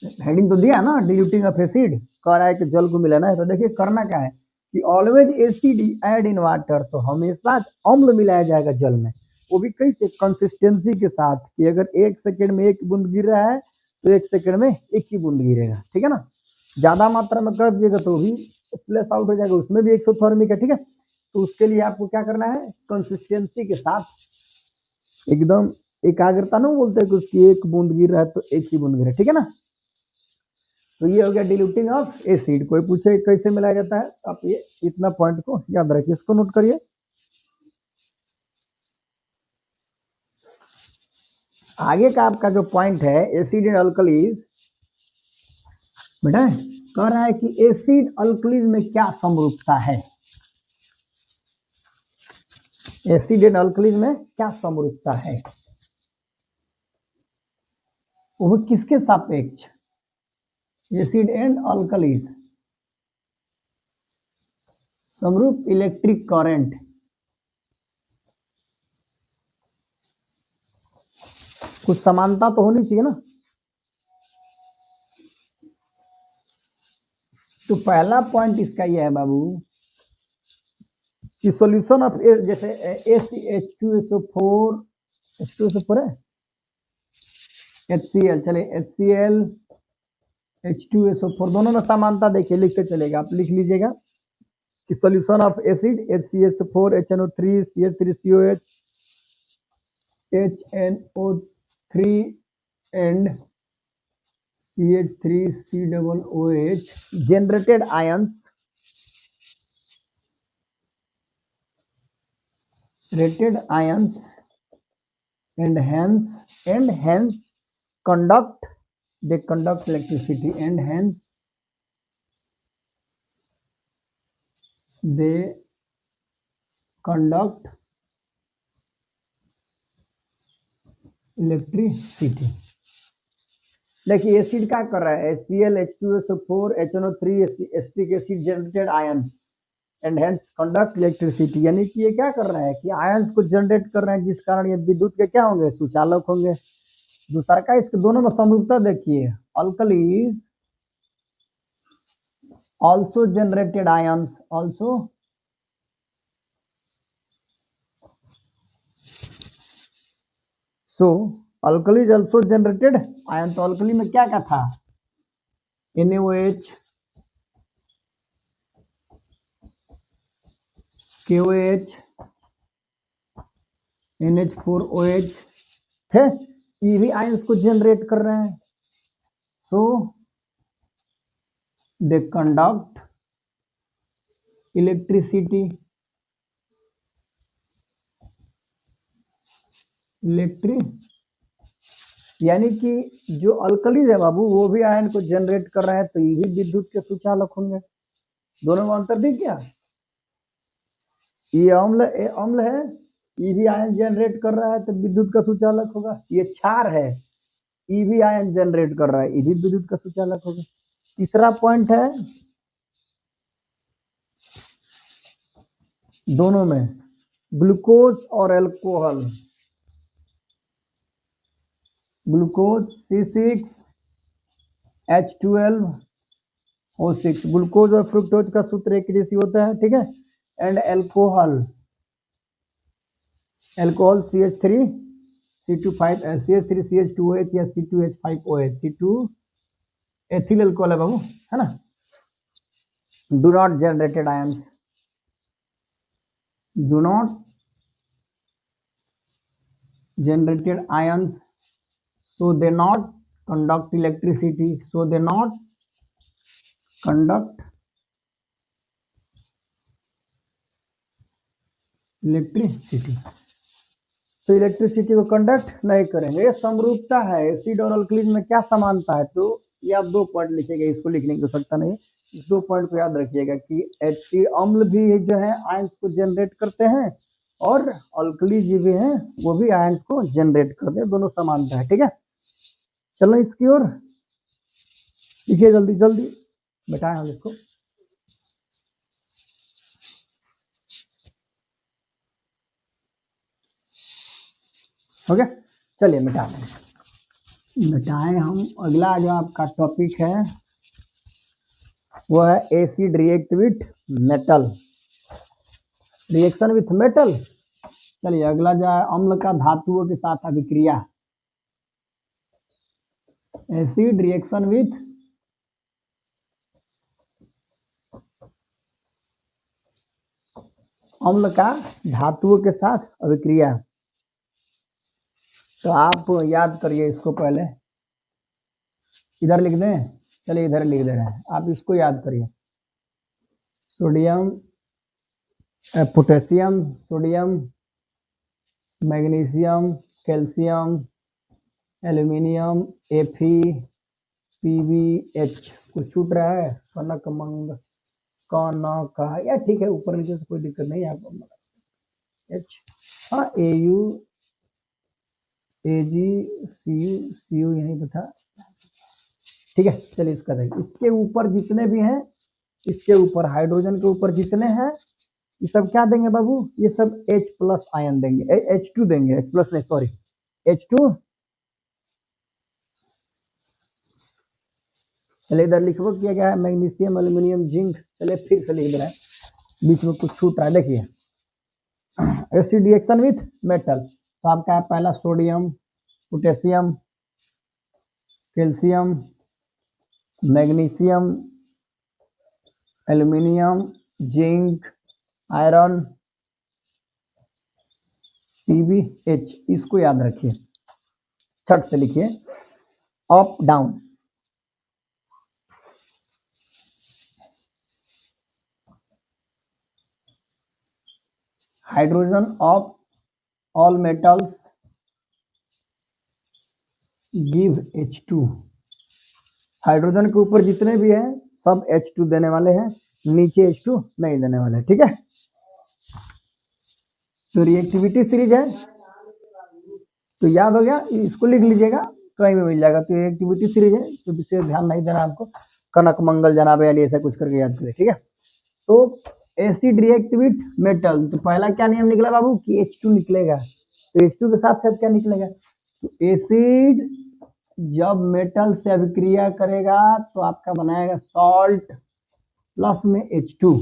हेडिंग तो दिया ना, डिल्यूटिंग ऑफ एसिड, कह रहा है कि जल को मिलाना है। तो देखिए करना क्या है कि always acid add in water, तो हमेशा अम्ल मिलाया जाएगा जल में, वो भी कैसे, कंसिस्टेंसी के साथ, कि अगर 1 सेकेंड में 1 बूंद गिर रहा है तो 1 सेकेंड में 1 ही बूंद गिरेगा, ठीक है ना। ज्यादा मात्रा में कर दिएगा तो भी स्प्लैश आउट हो जाएगा, उसमें भी एक्सोथर्मिक है, ठीक है। तो उसके लिए आपको क्या करना है, कंसिस्टेंसी के साथ एकदम एकाग्रता ना बोलते हैं कि उसकी 1 बूंद गिर रहा है तो 1 ही बूंद गिरे, ठीक है ना। तो ये हो गया डिल्यूटिंग ऑफ एसिड। कोई पूछे कैसे मिलाया जाता है, आप ये इतना पॉइंट को याद रखिए, इसको नोट करिए। आगे का आपका जो पॉइंट है एसिड एंड अल्कलीज, बेटा कह रहा है कि एसिड अल्कलीज में क्या समरूपता है, एसिड एंड अल्कलीज में क्या समरूपता है, वो किसके सापेक्ष, एसिड एंड अल्कलीज समरूप इलेक्ट्रिक करंट, कुछ समानता तो होनी चाहिए ना। तो पहला पॉइंट इसका यह है बाबू कि सॉल्यूशन ऑफ, जैसे H2SO4 है, HCl, चले HCl H2SO4 दोनों में समानता देखिए, लिखते चलेगा, आप लिख लीजिएगा कि solution of acid HCl4 HNO3 CH3COH HNO3 and CH3COOH generated ions and hence conduct, they conduct electricity and hence they conduct electricity. देखिए एसिड क्या कर रहा है, HCl H2SO4 HNO3 acetic acid generated ion and hence conduct electricity, यानी कि ये क्या कर रहा है कि आयंस को जनरेट कर रहे हैं, जिस कारण ये विद्युत के क्या होंगे, सुचालक होंगे। दूसरा का इसके दोनों में समरूपता देखिए, alkalis also generated ions also so alkali is also generated ion। तो अल्कली में क्या क्या था, NaOH KOH NH4OH थे, ये भी आयंस को जनरेट कर रहे हैं। so they conduct electricity यानी कि जो अल्कलीज है बाबू वो भी आयन को जनरेट कर रहे हैं, तो ये भी विद्युत के सुचालक होंगे। दोनों में अंतर दिख गया, ये अम्ल है, ये भी आयन जनरेट कर रहा है तो विद्युत का सुचालक होगा। ये क्षार है, ये भी आयन जनरेट कर रहा है, ये भी विद्युत का सुचालक होगा। तीसरा पॉइंट है दोनों में ग्लूकोज और अल्कोहल, ग्लूकोज C6H12O6, ग्लूकोज और फ्रुक्टोज का सूत्र एक जैसी होता है, ठीक है। एंड अल्कोहल CH3CH2OH या C2H5OH, C2 एथिल अल्कोहल है बाबू, है ना। Do not generated ions, do not generated ions, so they not conduct electricity, so they not conduct electricity, तो इलेक्ट्रिसिटी को कंडक्ट नहीं करेंगे। ये समरूपता है, एसिड और अल्कलीज में क्या समानता है, तो ये आप 2 पॉइंट लिखिएगा, इसको लिखने की आवश्यकता नहीं, इस 2 पॉइंट को याद रखिएगा कि HC अम्ल भी जो है आयंस को जनरेट करते हैं और अल्कलीज भी हैं वो भी आयंस को जनरेट करते हैं, दोनों समानता है, ठीक है। चलो इसकी ओर लिखिए, जल्दी जल्दी बताएं हम इसको। हो गया, चलिए मिटाएं हम। अगला जो आपका टॉपिक है वो है acid react with metal, reaction with metal. चलिए अगला जो है अम्ल का धातुओं के साथ अभिक्रिया, एसिड रिएक्शन विथ अम्ल का धातुओं के साथ अभिक्रिया। तो आप याद करिए इसको, पहले इधर लिख दें, चलिए इधर लिख दे रहे हैं, आप इसको याद करिए। Sodium potassium, sodium magnesium calcium aluminium FePbH, कुछ छूट रहा है, कनक मंग कनक या ठीक है, ऊपर नीचे से कोई दिक्कत नहीं है आपको। H हाँ AU AG CU यहीं पे था, ठीक है। चलिए इसका देखिए, इसके ऊपर जितने भी हैं, इसके ऊपर हाइड्रोजन के ऊपर जितने हैं, ये सब क्या देंगे बाबू, ये सब H+ आयन देंगे, H2 देंगे, H+ नहीं सॉरी H2। चलिए इधर लिखो किया गया है मैग्नीशियम एल्यूमिनियम जिंक, चलिए फिर से लिख दे रहे हैं, बीच में कुछ छूट रहा है, देखिए एसिड रिएक्शन विथ मेटल। तो आपका है पहला sodium potassium calcium magnesium aluminium zinc iron PbH, इसको याद रखिए, छठ से लिखिए, up down. Hydrogen of all metals give H2, hydrogen के ऊपर जितने भी हैं सब H2 देने वाले हैं, नीचे H2 नहीं देने वाले, ठीक है। तो रिएक्टिविटी सीरीज है, तो याद हो गया, इसको लिख लीजिएगा, कहीं भी मिल जाएगा। तो रिएक्टिविटी सीरीज है, तो विशेष ध्यान नहीं देना आपको, कनक मंगल जनाब यानी ऐसा कुछ करके याद करें, ठीक है। तो एसिड रिएक्ट विथ मेटल, तो पहला क्या नियम निकला बाबू कि H2 निकलेगा, तो H2 के साथ साथ क्या निकलेगा, तो एसिड जब मेटल से अभिक्रिया करेगा तो आपका बनाएगा सॉल्ट प्लस में H2,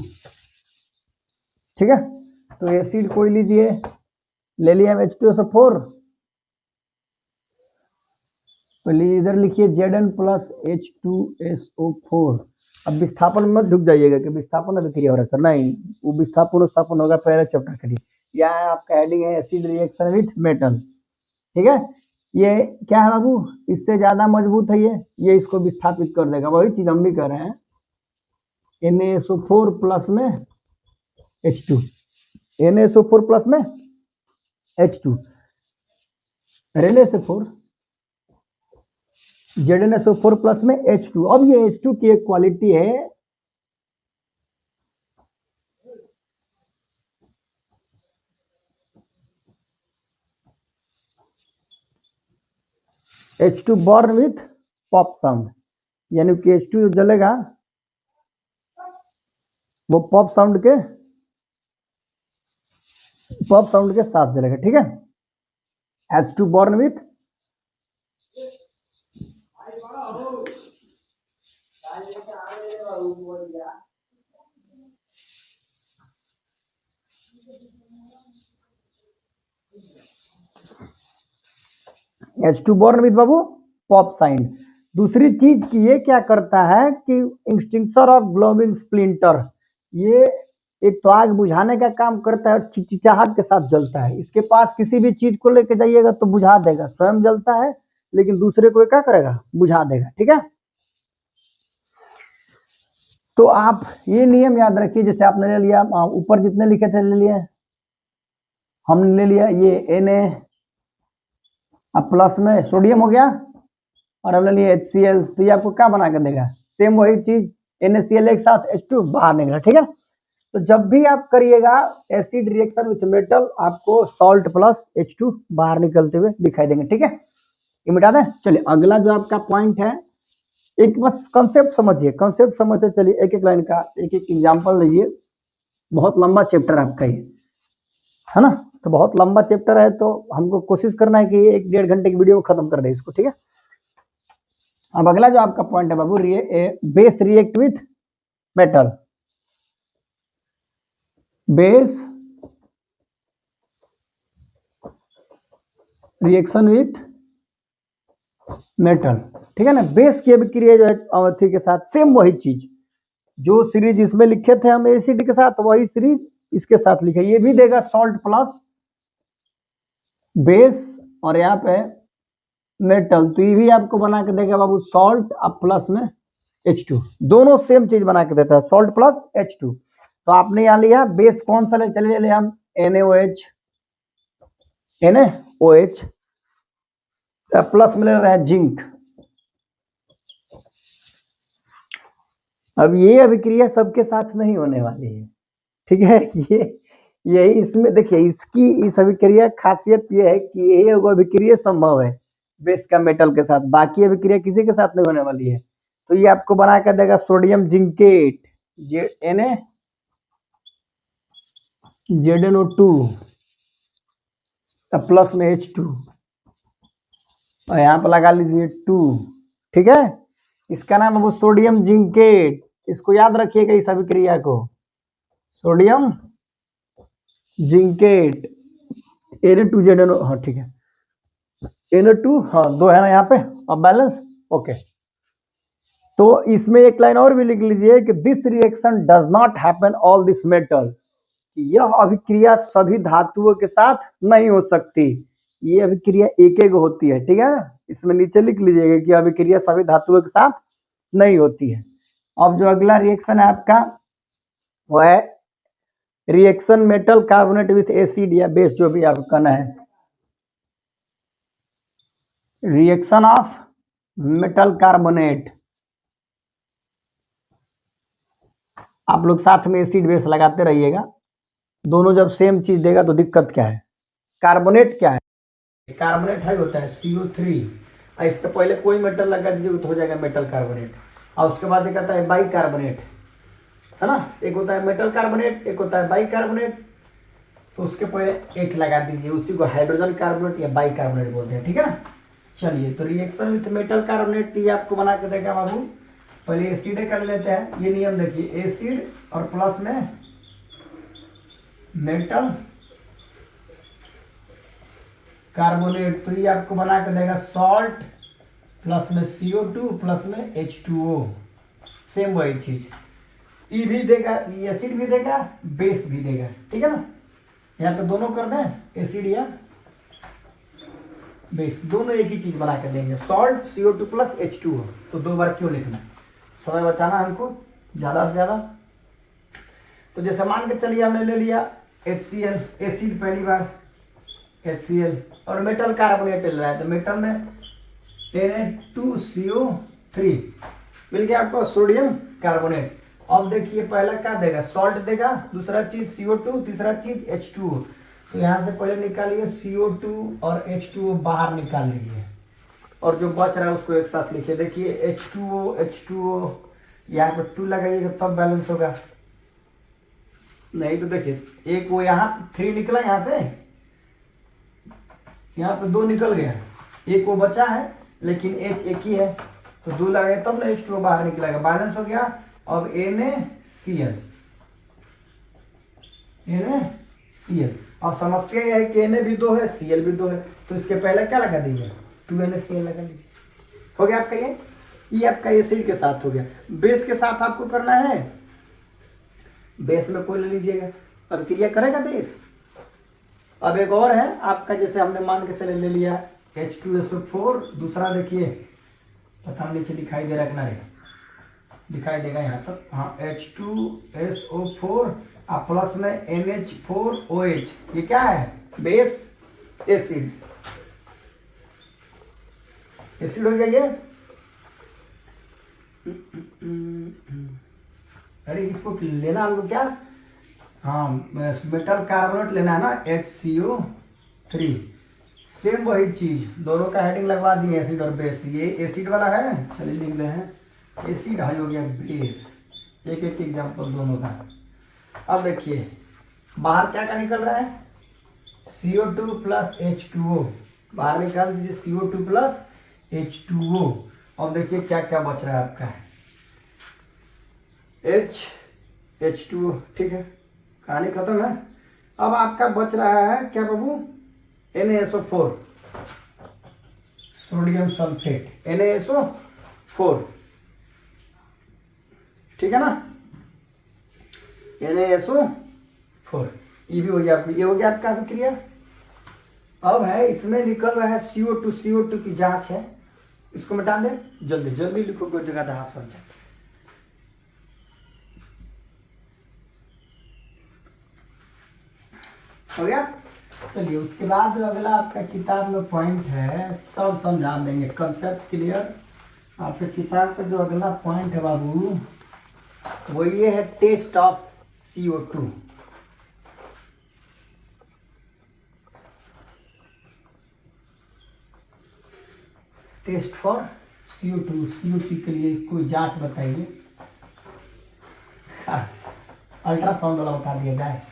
ठीक है। तो एसिड कोई लीजिए, ले लिया H2SO4, पहले इधर लिखिए Zn प्लस H2SO4। अब विस्थापन मत ढुक जाइएगा कि विस्थापन अभिक्रिया हो रहा है सर, नहीं, वो विस्थापन होगा पहले चैप्टर के लिए। यह है आपका हेडिंग है एसिड रिएक्शन विथ मेटल, ठीक है। ये क्या है बाबू, इससे ज्यादा मजबूत है ये इसको विस्थापित कर देगा, वही चीज हम भी कर रहे हैं। NaSO4 प्लस में H2, NaSO4 प्लस में H2, NaSO4 ZnSO4 प्लस में H2। अब ये H2 की एक क्वालिटी है, H2 born with pop sound, यानी कि H2 जो जलेगा वो पॉप साउंड के साथ जलेगा, ठीक है। H2 born with H2 born with बाबू पॉप साइन। दूसरी चीज की ये क्या करता है कि एक्सटिंक्शन ऑफ ग्लोविंग स्प्लिंटर, ये एक तो आग बुझाने का काम करता है और चिचिचाहट के साथ जलता है। इसके पास किसी भी चीज को लेके जाइएगा तो बुझा देगा, स्वयं जलता है लेकिन दूसरे को क्या करेगा, बुझा देगा, ठीक है। तो आप ये नियम याद रखिए, जैसे आपने ले लिया ऊपर जितने लिखे थे ले लिए, हमने ले लिया ये Na, अब प्लस में सोडियम हो गया और हमने लिया HCl, तो ये आपको क्या बना के देगा, सेम वही चीज NaCl एक साथ H2 बाहर निकला, ठीक है। तो जब भी आप करिएगा एसिड रिएक्शन विथ मेटल, आपको सॉल्ट प्लस H2 बाहर निकलते हुए दिखाई देंगे, ठीक है। ये मिटा दें। चलिए अगला जो आपका पॉइंट है, एक बस कंसेप्ट समझिए, कंसेप्ट समझते चलिए, एक एक लाइन का एक एक एग्जांपल लीजिए। बहुत लंबा चैप्टर है आपका ये, है ना, तो बहुत लंबा चैप्टर है, तो हमको कोशिश करना है कि 1-1.5 घंटे की वीडियो में खत्म कर दे इसको, ठीक है। अब अगला जो आपका पॉइंट है बाबू, base react with metal, base reaction with metal, ठीक है ना। बेस की अभिक्रिया जो है अवधि के साथ सेम वही चीज, जो सीरीज इसमें लिखे थे हम एसिड के साथ, वही सीरीज इसके साथ लिखे, ये भी देगा सॉल्ट प्लस बेस, और यहाँ पे मेटल, तो ये भी आपको बना के देगा बाबू सॉल्ट अब प्लस में H2, दोनों सेम चीज बना के देता है, सॉल्ट प्लस H2। तो आपने यहाँ लिया बेस कौन सा ले, चलिए ले हम NaOH, NaOH प्लस में ले रहे हैं जिंक। अब ये अभिक्रिया सबके साथ नहीं होने वाली है, ठीक है। ये यही इसमें देखिए, इसकी इस अभिक्रिया खासियत ये है कि यही अभिक्रिया संभव है बेस का मेटल के साथ, बाकी अभिक्रिया किसी के साथ नहीं होने वाली है। तो ये आपको बना कर देगा सोडियम जिंकेट, ZnO2 प्लस में H2, और यहाँ पर लगा लीजिए 2, ठीक है। इसका नाम है वो सोडियम जिंकेट, इसको याद रखिएगा इस अभिक्रिया को, सोडियम जिंकेट Na2ZnO, हाँ ठीक है, Na2, हाँ दो है ना यहाँ पे, अब बैलेंस ओके। तो इसमें एक लाइन और भी लिख लीजिए कि this reaction does not happen all this metal, यह अभिक्रिया सभी धातुओं के साथ नहीं हो सकती, ये अभिक्रिया एक एक होती है, ठीक है। इसमें नीचे लिख लीजिएगा कि अभिक्रिया सभी धातुओं के साथ नहीं होती है। अब जो अगला रिएक्शन है आपका वो है reaction metal carbonate with acid या बेस, जो भी आपको कहना है, रिएक्शन ऑफ मेटल कार्बोनेट। आप लोग साथ में एसिड बेस लगाते रहिएगा, दोनों जब सेम चीज देगा तो दिक्कत क्या है। कार्बोनेट क्या है, कार्बोनेट है होता है CO3, और इसके पहले कोई मेटल लगा दीजिए तो हो जाएगा मेटल कार्बोनेट, और उसके बाद एक आता है बाई कार्बोनेट, है ना, एक होता है मेटल कार्बोनेट, एक होता है बाई कार्बोनेट, तो उसके पहले H लगा दीजिए, उसी को हाइड्रोजन कार्बोनेट या बाई कार्बोनेट बोलते हैं, ठीक है ना। चलिए, तो रिएक्शन विथ मेटल कार्बोनेट ये आपको बना के देगा बाबू। पहले एसिड कर लेते हैं, ये नियम देखिए, एसिड और प्लस में मेटल कार्बोनेट, तो ये आपको बना के देगा सॉल्ट प्लस में CO2 प्लस में H2O, सेम वही चीज, ई भी देगा, एसिड भी देगा, बेस भी देगा, ठीक है ना। यहाँ पे दोनों कर दें, एसिड या बेस, दोनों एक ही चीज बना के देंगे, सॉल्ट CO2 प्लस H2O। तो 2 बार क्यों लिखना, समय बचाना हमको ज़्यादा से ज़्यादा। तो जैसे मान के चलिए हमने ले लिया HCl, एसिड पहली बार HCl, और मेटल कार्बोनेट ले रहा है, तो मेटल में Na2CO3 मिल गया आपको, सोडियम कार्बोनेट। अब देखिए पहला क्या देगा, सॉल्ट देगा, दूसरा चीज CO2, तीसरा चीज H2O। तो यहाँ से पहले निकालिए CO2 और H2O बाहर निकाल लीजिए, और जो बच रहा है उसको एक साथ लिखिए। देखिए H2O यहाँ पर 2 लगाइएगा तब बैलेंस होगा, नहीं तो देखिए एक वो यहाँ 3 निकला, यहाँ से यहाँ पे 2 निकल गया, एक वो बचा है लेकिन H एक ही है, तो 2 लगाए तब ना H2O बाहर निकलेगा, बैलेंस हो गया। अब NaCl, अब समस्या यह है कि Na भी 2 है, Cl भी 2 है, तो इसके पहले क्या लगा दीजिए, 2NaCl लगा दीजिए, हो गया आपका ये आपका एसिड के साथ हो गया। बेस के साथ आपको करना है, बेस में कोई ले लीजिएगा, अभिक्रिया करेगा बेस। अब एक और है आपका, जैसे हमने मान के चले ले लिया H2SO4, दूसरा देखिए पता नीचे दिखाई दे रहा है कि नहीं, दिखाई देगा यहाँ तक, हाँ H2SO4 और प्लस में NH4OH, ये क्या है, बेस एसिड, एसिड हो गया ये। अरे इसको लेना हमको क्या, हाँ मेटल कार्बोनेट लेना है ना, HCO3, सेम वही चीज, दोनों का हेडिंग लगवा दिए, एसिड और बेस। ये एसिड वाला है, चलिए लिख दे हैं एसिड, हाई हो गया बेस, एक एक एग्जाम्पल दोनों का। अब देखिए बाहर क्या क्या निकल रहा है, CO2 प्लस H2O, बाहर निकाल दीजिए CO2 प्लस H2O। और देखिए क्या क्या बच रहा है आपका, H2O, ठीक है, कहानी खत्म है। अब आपका बच रहा है क्या बाबू, NaSO4, सोडियम सल्फेट, NaSO4, ठीक है ना, NaSO4, ये भी हो गया आपकी, ये हो गया आपका अभिक्रिया। अब है इसमें निकल रहा है CO2 की जांच है, इसको मिटा दें, जल्दी जल्दी लिखो, कोई जगह हाथ समझ जाए। हो गया, चलिए उसके बाद जो अगला आपका किताब में पॉइंट है सब समझा देंगे, कंसेप्ट क्लियर। आपके किताब का जो अगला पॉइंट है बाबू वो ये है, test of CO2। Test for CO2 के लिए कोई जांच बताइए, अल्ट्रासाउंड वाला बता दिया जाए,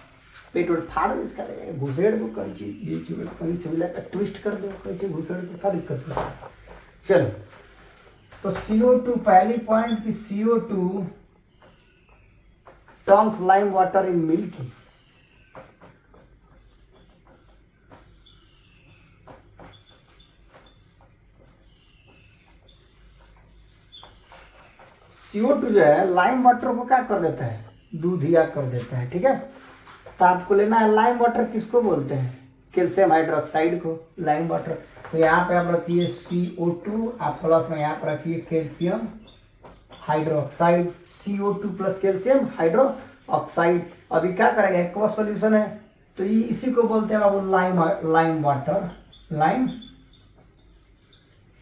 पेट वेट फाड़ दे इसका, घुसेड़ दो कैंची, बीच में कहीं से मिला कर ट्विस्ट कर दो कैंची, घुसेड़ दो, क्या दिक्कत है। चलो, तो CO2 पहली पॉइंट की, CO2 turns lime water in milky. CO2 जो है लाइम वाटर को क्या कर देता है, दूधिया कर देता है, ठीक है। तो आपको लेना है लाइम वाटर किसको बोलते हैं, कैल्शियम हाइड्रोक्साइड को लाइम वाटर। तो यहाँ पे आप रखिए CO2 और प्लस में यहाँ पर रखिए calcium hydroxide, CO2 plus calcium hydroxide. अभी क्या करेंगे, एक्वस सॉल्यूशन है, तो ये इसी को बोलते हैं बाबू लाइम वाटर, लाइम।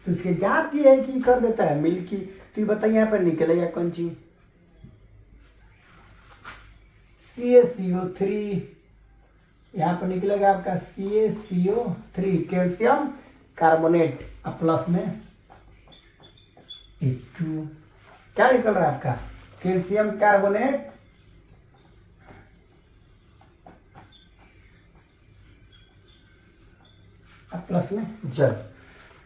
तो इसकी जांच ये है कि कर देता है मिल्की। तो ये बताइए यहाँ पर निकलेगा कौन चीज, CaCO3, यहाँ पर निकलेगा आपका CaCO3 कैल्शियम कार्बोनेट, अब प्लस में H2, क्या निकल रहा है आपका कैल्शियम कार्बोनेट प्लस में जल,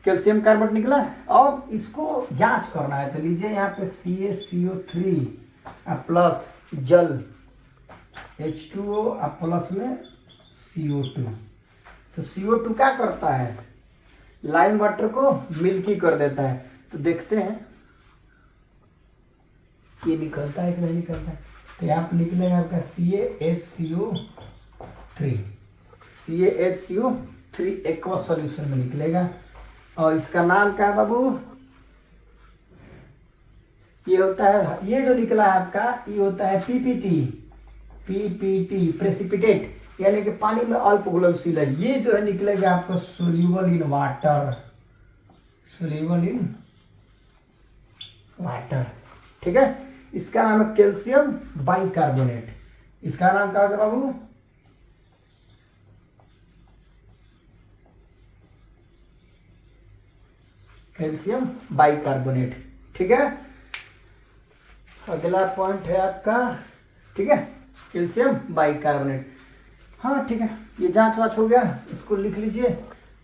कैल्शियम कार्बोनेट निकला। अब इसको जांच करना है, तो लीजिए यहाँ पे CaCO3 प्लस जल H2O प्लस में CO2, तो CO2 क्या करता है, लाइम वाटर को मिल्की कर देता है। तो देखते हैं ये निकलता है कि नहीं निकलता है। तो यहाँ पर निकलेगा आपका CaHCO3 एक्वा सॉल्यूशन में निकलेगा, और इसका नाम क्या है बाबू, ये होता है, ये जो निकला है आपका ये होता है पीपीटी प्रेसिपिटेट, यानी कि पानी में अल्प घुलनशील है। ये जो है निकलेगा आपको सोल्यूबल इन वाटर, ठीक है। इसका नाम है कैल्शियम बाइकार्बोनेट, इसका नाम क्या होगा बाबू, कैल्शियम बाइकार्बोनेट, ठीक है। अगला पॉइंट है आपका, ठीक है, कैल्शियम बाइकार्बोनेट। हाँ ठीक है, ये जांच वाच हो गया, इसको लिख लीजिए।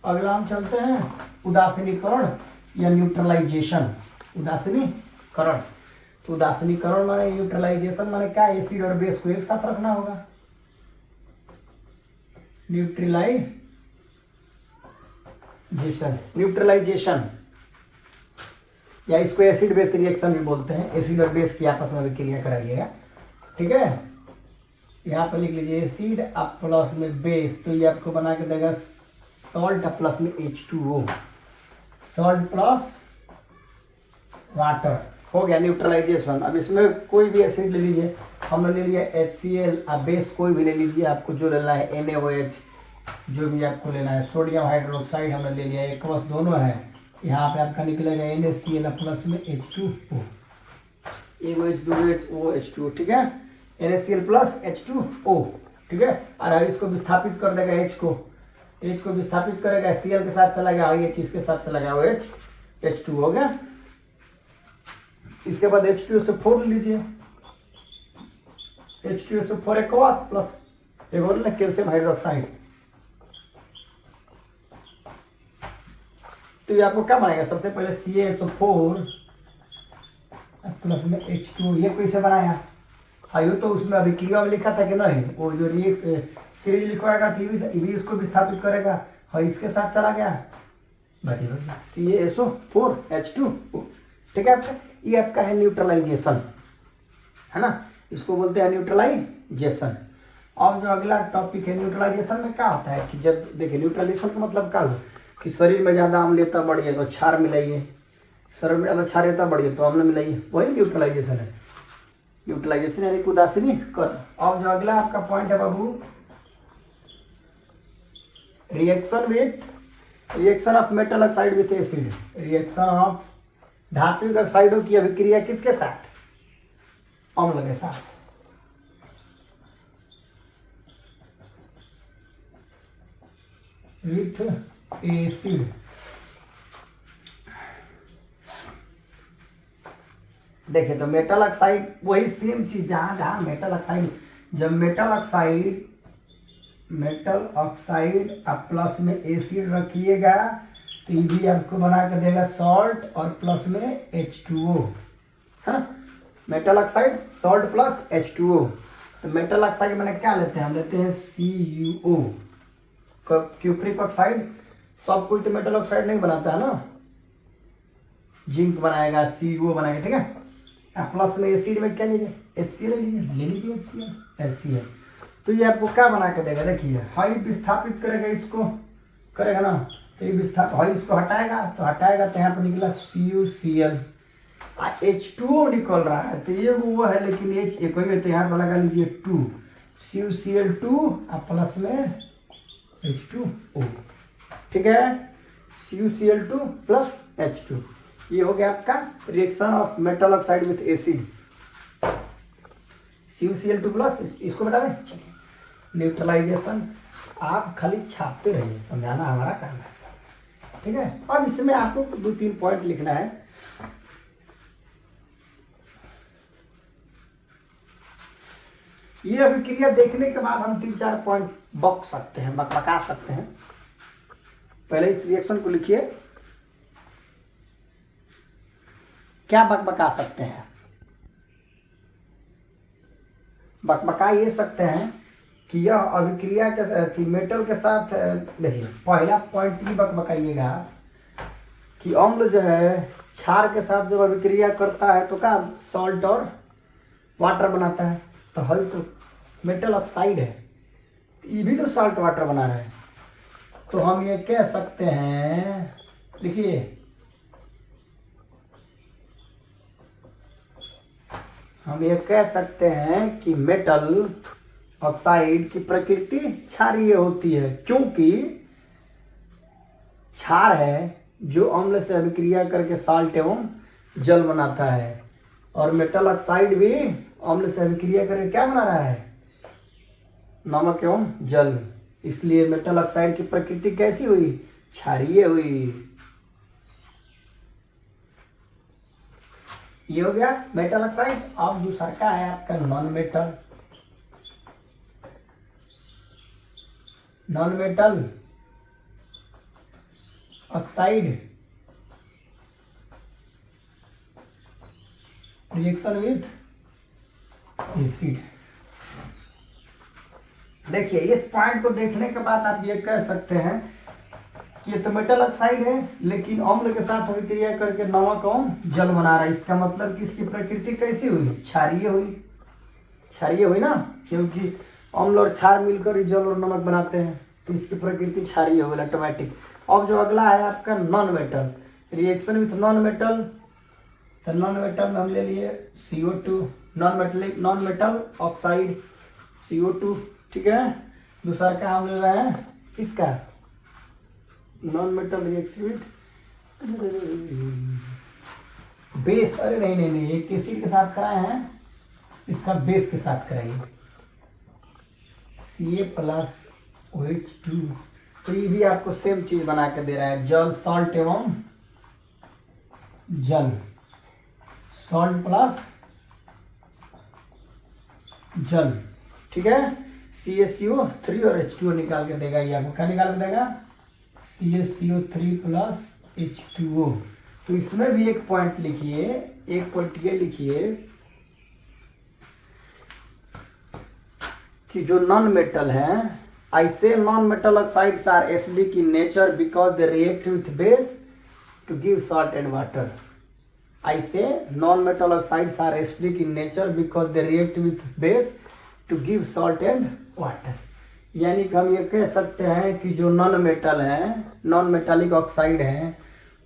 अगला हम चलते हैं उदासीनीकरण या न्यूट्रलाइजेशन। उदासीनीकरण, तो उदासीनीकरण माने न्यूट्रलाइजेशन माने क्या, एसिड और बेस को एक साथ रखना होगा। न्यूट्रलाइजेशन या इसको एसिड बेस रिएक्शन भी बोलते हैं, एसिड और बेस की आपस में विक्रिया कराइएगा, ठीक है। यहाँ पर लिख लीजिए एसिड प्लस में बेस, तो ये आपको बना के देगा सॉल्ट प्लस में H2O, सॉल्ट प्लस वाटर, हो गया न्यूट्रलाइजेशन। अब इसमें कोई भी एसिड ले लीजिए, हमने ले लिया HCl, अब बेस कोई भी ले लीजिए, आपको जो लेना है NaOH, जो भी आपको लेना है, सोडियम हाइड्रोक्साइड हमने ले लिया, एक्वस दोनों है। यहाँ पे आपका निकलेगा NaCl प्लस में H2O, H2O, ठीक है, NaCl प्लस H2O, ठीक है। और इसको विस्थापित कर देगा H को विस्थापित करेगा, Cl के साथ चला गया, H इसके साथ चला गया, OH H2 हो गया। इसके बाद H2SO4 लीजिए, H2SO4 एक्वस प्लस एक और कैल्शियम हाइड्रोक्साइड, तो ये आपको क्या बनाएगा, सबसे पहले CaSO4 प्लस में H2, ये कैसे बनाया, आयु तो उसमें अभिक्रिया में लिखा था कि नहीं, वो जो सीरीज लिखवाएगा तो ये भी इसको विस्थापित करेगा, और इसके साथ चला गया, CaSO4 H2O, ठीक है। आपका ये आपका है न्यूट्रलाइजेशन, है ना, इसको बोलते हैं न्यूट्रलाइजेशन। अब जो अगला टॉपिक है न्यूट्रलाइजेशन में क्या होता है कि जब देखिए न्यूट्रलाइजेशन का मतलब क्या हुआ कि शरीर में ज़्यादा अम्लता बढ़ी है तो क्षार मिलाइए, शरीर में ज़्यादा क्षारीयता बढ़ी है तो अम्ल मिलाइए, वही न्यूट्रलाइजेशन है। न्यूट्रलाइजेशन यानी कि उदासीनीकरण। अब जो अगला आपका पॉइंट है बाबू, reaction of metal oxide with acid, reaction of धात्विक ऑक्साइडों की अभिक्रिया किसके साथ, अम्ल के साथ, विथ एसिड। देखिए तो मेटल ऑक्साइड वही सेम चीज, जहाँ मेटल ऑक्साइड, जब मेटल ऑक्साइड आप प्लस में एसिड रखिएगा तो ये भी आपको बना कर देगा सॉल्ट और प्लस में H2O, है ना, metal oxide salt plus H2O। तो मेटल ऑक्साइड मैंने क्या लेते हैं, हम लेते हैं CuO, क्यूप्रिक ऑक्साइड, सब कोई तो मेटल ऑक्साइड नहीं बनाता है ना, जिंक बनाएगा, CuO बनाएगा, ठीक है। प्लस में एसिड में क्या लीजिए, HCl ले लीजिए HCl, तो ये आपको क्या बना के देगा, देखिए हाई विस्थापित करेगा, इसको करेगा ना, तो ये विस्थापित हाई इसको हटाएगा तो यहाँ पर निकला CuCl, H2O निकल रहा है, तो ये वो है लेकिन H एक ही है, तो यहाँ पर लगा लीजिए 2, CuCl2 प्लस में H2O, ठीक है, CuCl2 प्लस H2। ये हो गया आपका reaction of metal oxide with acid. CuCl2 plus, इसको बता दें। चलिए न्यूट्रलाइजेशन आप खाली छापते रहिए, समझाना हमारा काम है, ठीक है। अब इसमें आपको 2-3 पॉइंट लिखना है। ये अभिक्रिया देखने के बाद हम 3-4 पॉइंट बक सकते हैं, बका सकते हैं। पहले इस रिएक्शन को लिखिए, क्या बका सकते हैं? बका ये सकते हैं कि यह अभिक्रिया के मेटल के साथ, देखिए पहला पॉइंट ये बकाइएगा कि अम्ल जो है क्षार के साथ जब अभिक्रिया करता है तो क्या सॉल्ट और वाटर बनाता है। तो हल तो मेटल ऑक्साइड है, ये भी तो सॉल्ट वाटर बना रहा है। तो हम ये कह सकते हैं, देखिए हम ये कह सकते हैं कि मेटल ऑक्साइड की प्रकृति क्षारीय होती है, क्योंकि क्षार है जो अम्ल से अभिक्रिया करके साल्ट एवं जल बनाता है, और मेटल ऑक्साइड भी अम्ल से अभिक्रिया करके क्या बना रहा है? नमक एवं जल। इसलिए मेटल ऑक्साइड की प्रकृति कैसी हुई? क्षारीय हुई। ये हो गया मेटल ऑक्साइड। अब दूसरा का है आपका non metal. Non metal oxide reaction with acid. देखिए इस पॉइंट को देखने के बाद आप ये कह सकते हैं कि ये तो मेटल ऑक्साइड है, लेकिन अम्ल के साथ अभिक्रिया करके नमक एवं जल बना रहा है। इसका मतलब कि इसकी प्रकृति कैसी हुई? क्षारीय हुई। क्षारीय हुई ना, क्योंकि अम्ल और क्षार मिलकर जल और नमक बनाते हैं, तो इसकी प्रकृति क्षारीय होगी ऑटोमेटिक। अब जो अगला है आपका non metal reaction with non metal. तो नॉन मेटल में हम ले लिए CO2, non metal oxide CO2, ठीक है। दूसरा का हम ले रहे हैं किसका? Non metal reaction with base. अरे नहीं, एक एसिड के साथ कराए हैं, इसका बेस के साथ कराइए Ca+OH2। तो ये भी आपको सेम चीज बना के दे रहा है, जल सॉल्ट एवं जल, सॉल्ट प्लस जल, ठीक है। CaCO3 और H2O निकाल के देगा। ये आपको क्या निकाल के देगा? CaCO3 plus H2O। तो इसमें भी एक पॉइंट लिखिए, एक पॉइंट ये लिखिए कि जो नॉन मेटल है, I say non-metal oxides are acidic in nature because they react with base to give salt and water. I say non-metal oxides are acidic in nature because they react with base to give salt and water. यानी कि हम ये कह सकते हैं कि जो non metal है, नॉन मेटालिक ऑक्साइड हैं,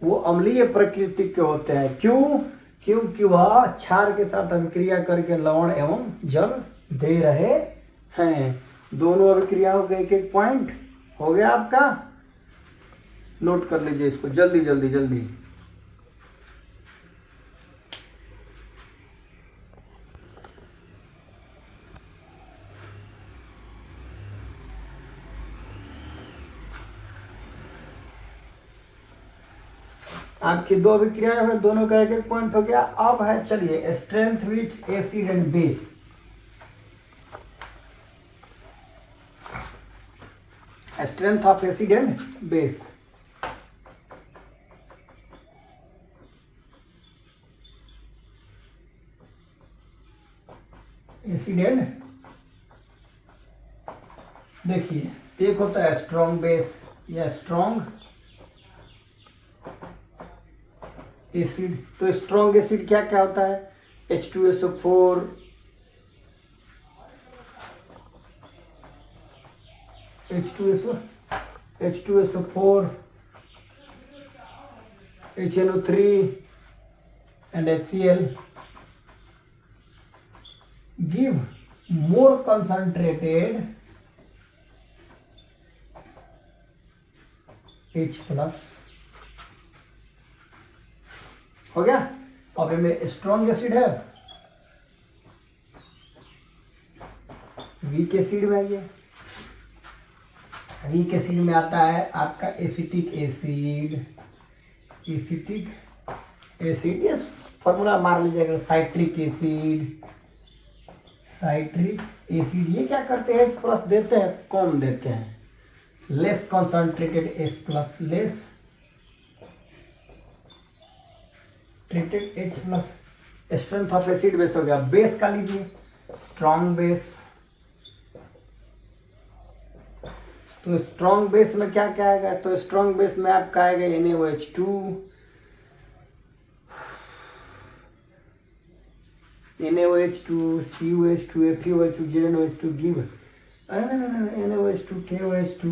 वो अम्लीय प्रकृति के होते हैं। क्यों? क्योंकि वह क्षार के साथ अभिक्रिया करके लवण एवं जल दे रहे हैं। दोनों अभिक्रियाओं के एक एक पॉइंट हो गया आपका। नोट कर लीजिए इसको जल्दी जल्दी जल्दी। आपकी दो अभिक्रियाएं हैं, दोनों का एक एक पॉइंट हो गया। अब है चलिए strength with acid and base. Strength of acid and base. Acid and, देखिए एक होता है स्ट्रॉन्ग बेस या स्ट्रॉन्ग एसिड। तो स्ट्रॉन्ग एसिड क्या क्या होता है? H2SO4, H2SO4, HNO3 and HCl give more concentrated H+। हो गया। अब इनमें स्ट्रॉन्ग एसिड है, वीक एसिड में आइए, वीक एसिड में आता है आपका एसिटिक एसिड, एसिटिक एसिड, ये फॉर्मूला मार लीजिएगा, साइट्रिक एसिड, साइट्रिक एसिड। ये क्या करते हैं, H+ देते हैं, कम देते हैं, less concentrated H+, less treated H+। Strength of acid base हो गया। बेस का लीजिए, स्ट्रॉन्ग बेस। तो स्ट्रॉन्ग बेस में क्या क्या आएगा, तो स्ट्रॉन्ग बेस में आपका आएगा NaOH2, NaOH2, COH2, FeOH2, ZnOH2, give NaOH2, KOH2,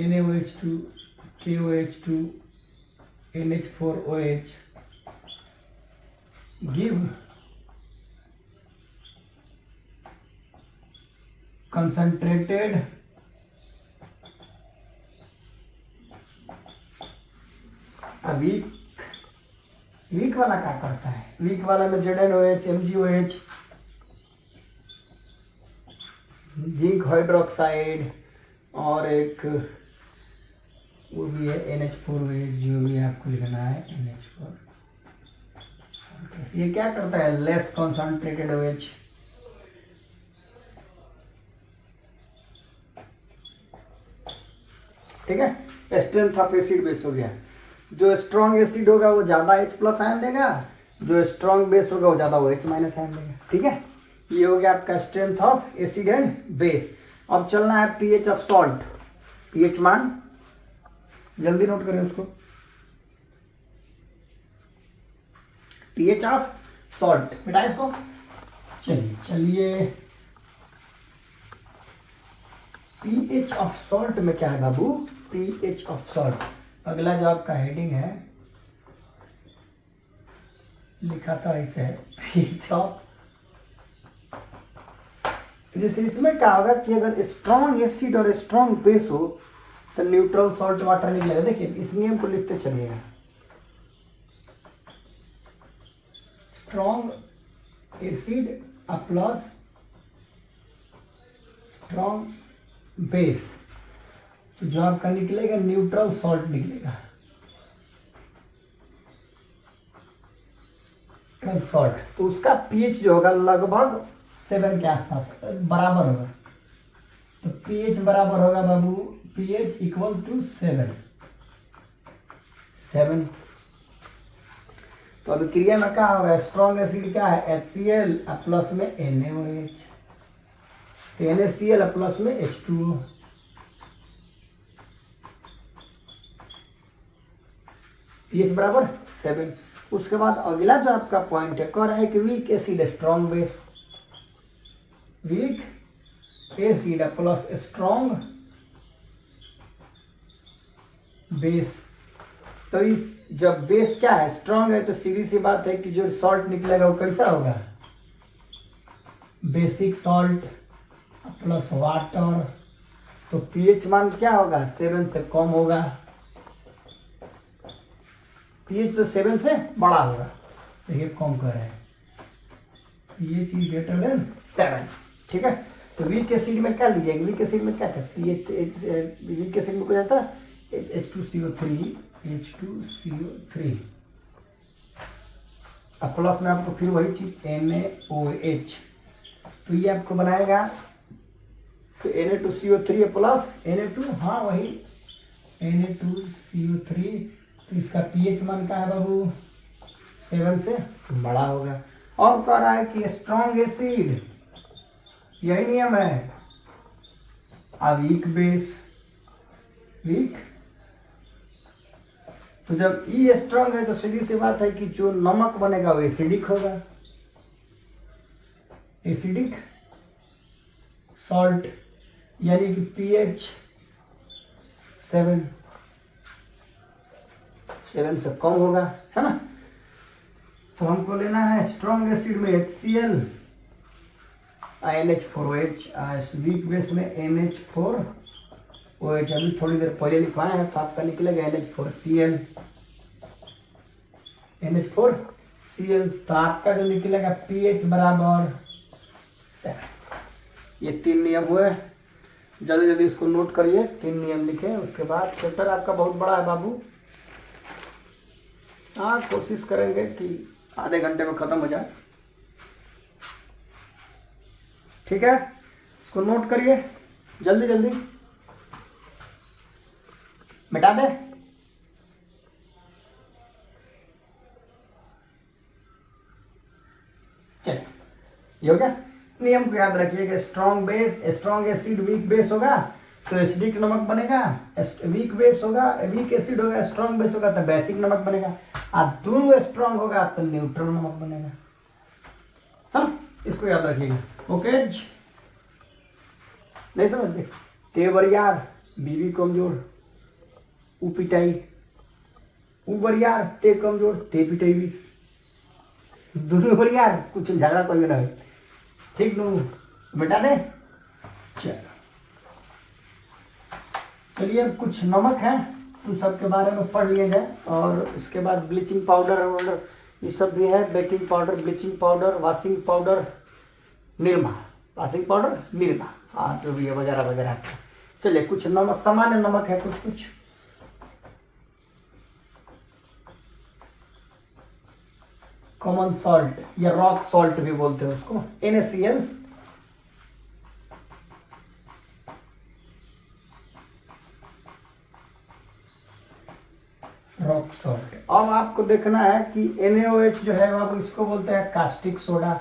NaOH2, KOH2, NH4OH, give concentrated week वाला क्या करता है, वीक वाला में ZnOH, MgOH, जिंक हाइड्रोक्साइड, और एक वो भी है NH4OH, जो भी आपको लिखना है NH4। ये क्या करता है, लेस कॉन्सेंट्रेटेड OH। ठीक है, स्ट्रेंथ ऑफ एसिड बेस हो गया। जो स्ट्रॉन्ग एसिड होगा वो ज़्यादा H+ आयन देगा, जो स्ट्रॉन्ग बेस होगा वो ज़्यादा OH- आयन देगा। ठीक है, ये हो गया आपका strength of acid and base. अब चलना है pH ऑफ सॉल्ट। pH मान जल्दी नोट करें उसको, pH ऑफ सॉल्ट, बेटा इसको। चलिए pH ऑफ सॉल्ट में क्या है बाबू, pH ऑफ सॉल्ट। अगला जो आपका हेडिंग है लिखा था ऐसे है, pH ऑफ। जैसे इसमें क्या होगा कि अगर स्ट्रॉन्ग एसिड और स्ट्रॉन्ग बेस हो तो न्यूट्रल सॉल्ट वाटर निकलेगा। देखिए इस नियम को लिखते चलिएगा, strong acid plus strong base, तो जो आपका निकलेगा न्यूट्रल सॉल्ट निकलेगा, सॉल्ट। तो उसका पीएच जो होगा लगभग 7 के आसपास बराबर होगा। तो पीएच बराबर होगा बाबू, पीएच इक्वल टू 7। तो अभी क्रिया में क्या होगा, स्ट्रॉन्ग एसिड क्या है, HCl प्लस में NaOH, तो NaCl प्लस में H2O। पीएच बराबर 7। उसके बाद अगला जो आपका पॉइंट है, कह रहा है कि weak acid strong base, weak acid plus strong base. तो इस जब बेस क्या है, स्ट्रॉन्ग है, तो सीधी सी बात है कि जो सॉल्ट निकलेगा वो कैसा होगा, बेसिक सॉल्ट प्लस वाटर। तो पीएच मान क्या होगा, 7 से कम होगा, पीएच तो 7 से बड़ा होगा, तो ये कम कर रहे हैं, पीएच इज ग्रेटर देन 7। ठीक है, तो वीक एसिड में क्या लीजिएगा, वीक एसिड में क्या था, वीक एसिड में क्या जाता है H2CO3, H2CO3 अब प्लस में आपको फिर वही चीज NaOH, तो ये आपको बनाएगा, तो Na2CO3 प्लस Na2, हाँ वही Na2CO3। तो इसका pH मान का है बाबू, 7 से बड़ा होगा। और कह रहा है कि स्ट्रॉन्ग एसिड, यही नियम है, वीक बेस, वीक। तो जब ई स्ट्रॉन्ग है तो सीधी सी बात है कि जो नमक बनेगा वो एसिडिक होगा, एसिडिक सॉल्ट, यानी कि pH 7 से कम होगा, है ना। तो हमको लेना है स्ट्रॉन्ग एसिड में HCl, NH4OH, वीक बेस में NH4OH। अभी थोड़ी देर पहले लिखवाए हैं, तो आपका निकलेगा NH4Cl, NH4Cl। तो आपका जो निकलेगा pH बराबर 7। ये 3 नियम हुए, जल्दी जल्दी इसको नोट करिए, 3 नियम लिखे। उसके बाद चैप्टर आपका बहुत बड़ा है बाबू, हाँ कोशिश करेंगे कि आधे घंटे में ख़त्म हो जाए, ठीक है। इसको नोट करिए जल्दी जल्दी, मिटा दे। चल ये हो गया। नियम को याद रखिएगा, strong base, strong acid weak base होगा तो एसिडिक नमक बनेगा, वीक बेस होगा, वीक एसिड होगा, स्ट्रॉन्ग बेस होगा तो बेसिक नमक बनेगा, और दोनों स्ट्रॉन्ग होगा तो न्यूट्रल नमक बनेगा, हाँ इसको याद रखिएगा। ओके नहीं समझ गए? ते बरियार बीबी कमजोर ऊ पिटाई, ऊ बरियार ते कमजोर ते पिटाई बीस, दोनों बरियार कुछ झगड़ा कोई ना हो, ठीक नू मिटा दे। चलिए अब कुछ नमक है तो सबके बारे में पढ़ लिए जाए, और इसके बाद ब्लीचिंग पाउडर वाउडर ये सब भी है, baking powder, bleaching powder, washing powder, Nirma, washing powder Nirma, हाँ जो भी है वगैरह वगैरह। चलिए कुछ नमक, सामान्य नमक है कुछ कुछ। कॉमन सॉल्ट या रॉक सॉल्ट भी बोलते हैं उसको, NaCl, रॉक सॉल्ट। अब आपको देखना है कि NaOH जो है बाबू इसको बोलते हैं कास्टिक सोडा,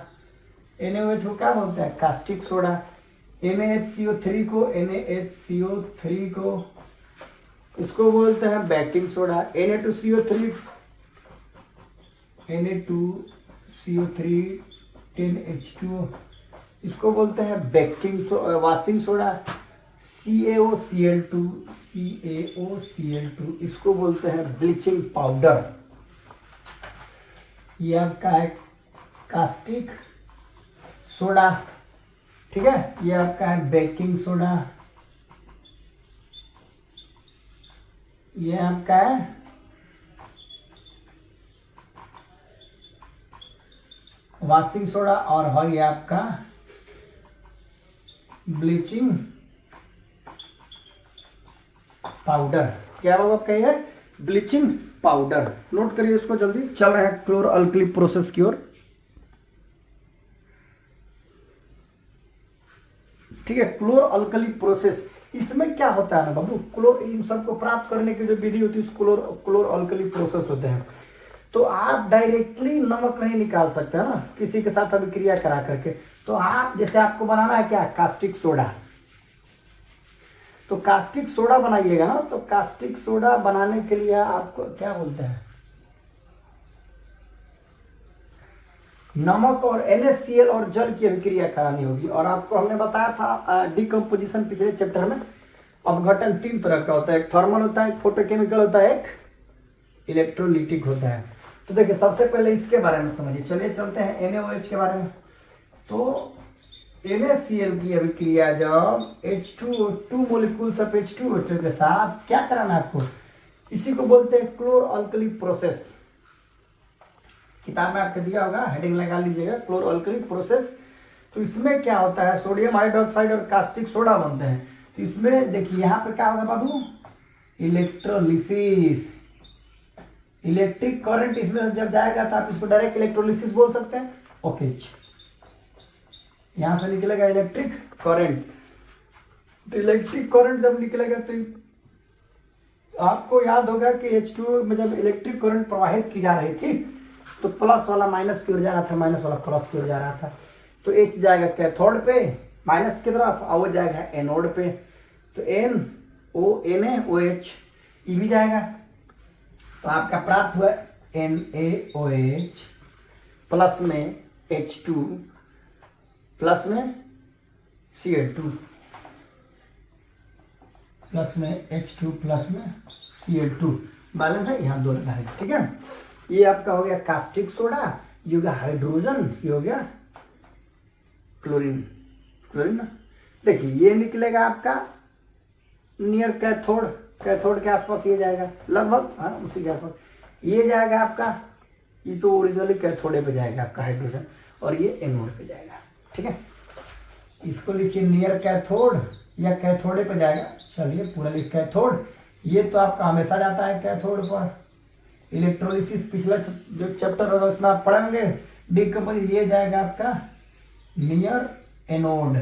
NaOH को क्या बोलते हैं? Caustic soda. NaHCO3 को इसको बोलते हैं बेकिंग सोडा। Na2CO3 10H2 इसको बोलते हैं बेकिंग वॉशिंग सोडा। CaOCl2 इसको बोलते हैं ब्लीचिंग पाउडर। ये आपका है कास्टिक सोडा, ठीक है। ये आपका है बेकिंग सोडा, ये आपका है वॉशिंग सोडा, और है ये आपका ब्लीचिंग पाउडर। क्या होगा आपका ये ब्लीचिंग पाउडर, नोट करिए इसको जल्दी। चल रहे हैं क्लोरो अल्कली प्रोसेस की ओर, ठीक है। क्लोरो अल्कली प्रोसेस, इसमें क्या होता है ना बाबू, क्लोर इन सबको प्राप्त करने की जो विधि होती है क्लोरो अल्कली प्रोसेस होते हैं। तो आप डायरेक्टली नमक नहीं निकाल सकते है ना, किसी के साथ अभिक्रिया करा करके। तो आप जैसे आपको बनाना है क्या, कास्टिक सोडा, तो कास्टिक सोडा बनाइएगा ना, तो कास्टिक सोडा बनाने के लिए आपको क्या बोलते हैं, नमक और NaCl और जल की अभिक्रिया करानी होगी। और आपको हमने बताया था डिकम्पोजिशन पिछले चैप्टर में, अपघटन 3 तरह का होता है, एक थर्मल होता है, एक फोटोकेमिकल होता है, एक इलेक्ट्रोलिटिक होता है। तो देखिए सबसे पहले इसके बारे में समझिए। चलिए चलते हैं NaOH के बारे में। तो NaCl की अभिक्रिया जब H2O2 मोलिक्यूल्स ऑफ H2O2 के साथ क्या कराना है आपको, इसी को बोलते हैं क्लोरो अल्कली प्रोसेस। किताब में आपको दिया होगा, हेडिंग लगा लीजिएगा, क्लोरो अल्कली प्रोसेस। तो इसमें क्या होता है, सोडियम हाइड्रोक्साइड और कास्टिक सोडा बनते हैं। तो इसमें देखिए यहाँ पे क्या होगा बाबू, इलेक्ट्रोलिसिस, इलेक्ट्रिक करंट इसमें जब जाएगा तो आप इसको डायरेक्ट इलेक्ट्रोलिसिस बोल सकते हैं। ओके, यहां से निकलेगा इलेक्ट्रिक करंट। तो इलेक्ट्रिक करंट जब निकलेगा तो आपको याद होगा कि H2O में जब इलेक्ट्रिक करंट प्रवाहित की जा रही थी तो प्लस वाला माइनस की ओर जा रहा था, माइनस वाला प्लस की ओर जा रहा था। तो H जाएगा कैथोड पे माइनस की तरफ, और वो जाएगा एनोड पे। तो NaOH ये भी जाएगा, तो आपका प्राप्त हुआ NaOH प्लस में H2 प्लस में Cl2, प्लस में H2 प्लस में Cl2, बैलेंस है, यहाँ 2 लगा है, ठीक है। ये आपका हो गया कास्टिक सोडा, ये हो गया हाइड्रोजन, ये हो गया क्लोरीन, क्लोरीन ना। देखिए ये निकलेगा आपका नियर कैथोड, कैथोड के आसपास ये जाएगा लगभग, हाँ उसी के आसपास ये जाएगा आपका। ये तो ओरिजिनली कैथोडे पे जाएगा आपका हाइड्रोजन, और ये एनोड पे जाएगा, ठीक है। इसको लिखिए नियर कैथोड या कैथोडे पे जाएगा। चलिए पूरा लिख कैथोड, ये तो आपका हमेशा जाता है कैथोड पर। इलेक्ट्रोलिसिस पिछला जो चैप्टर होगा उसमें आप पढ़ेंगे डिकम्पोज, ये जाएगा आपका नियर एनोड।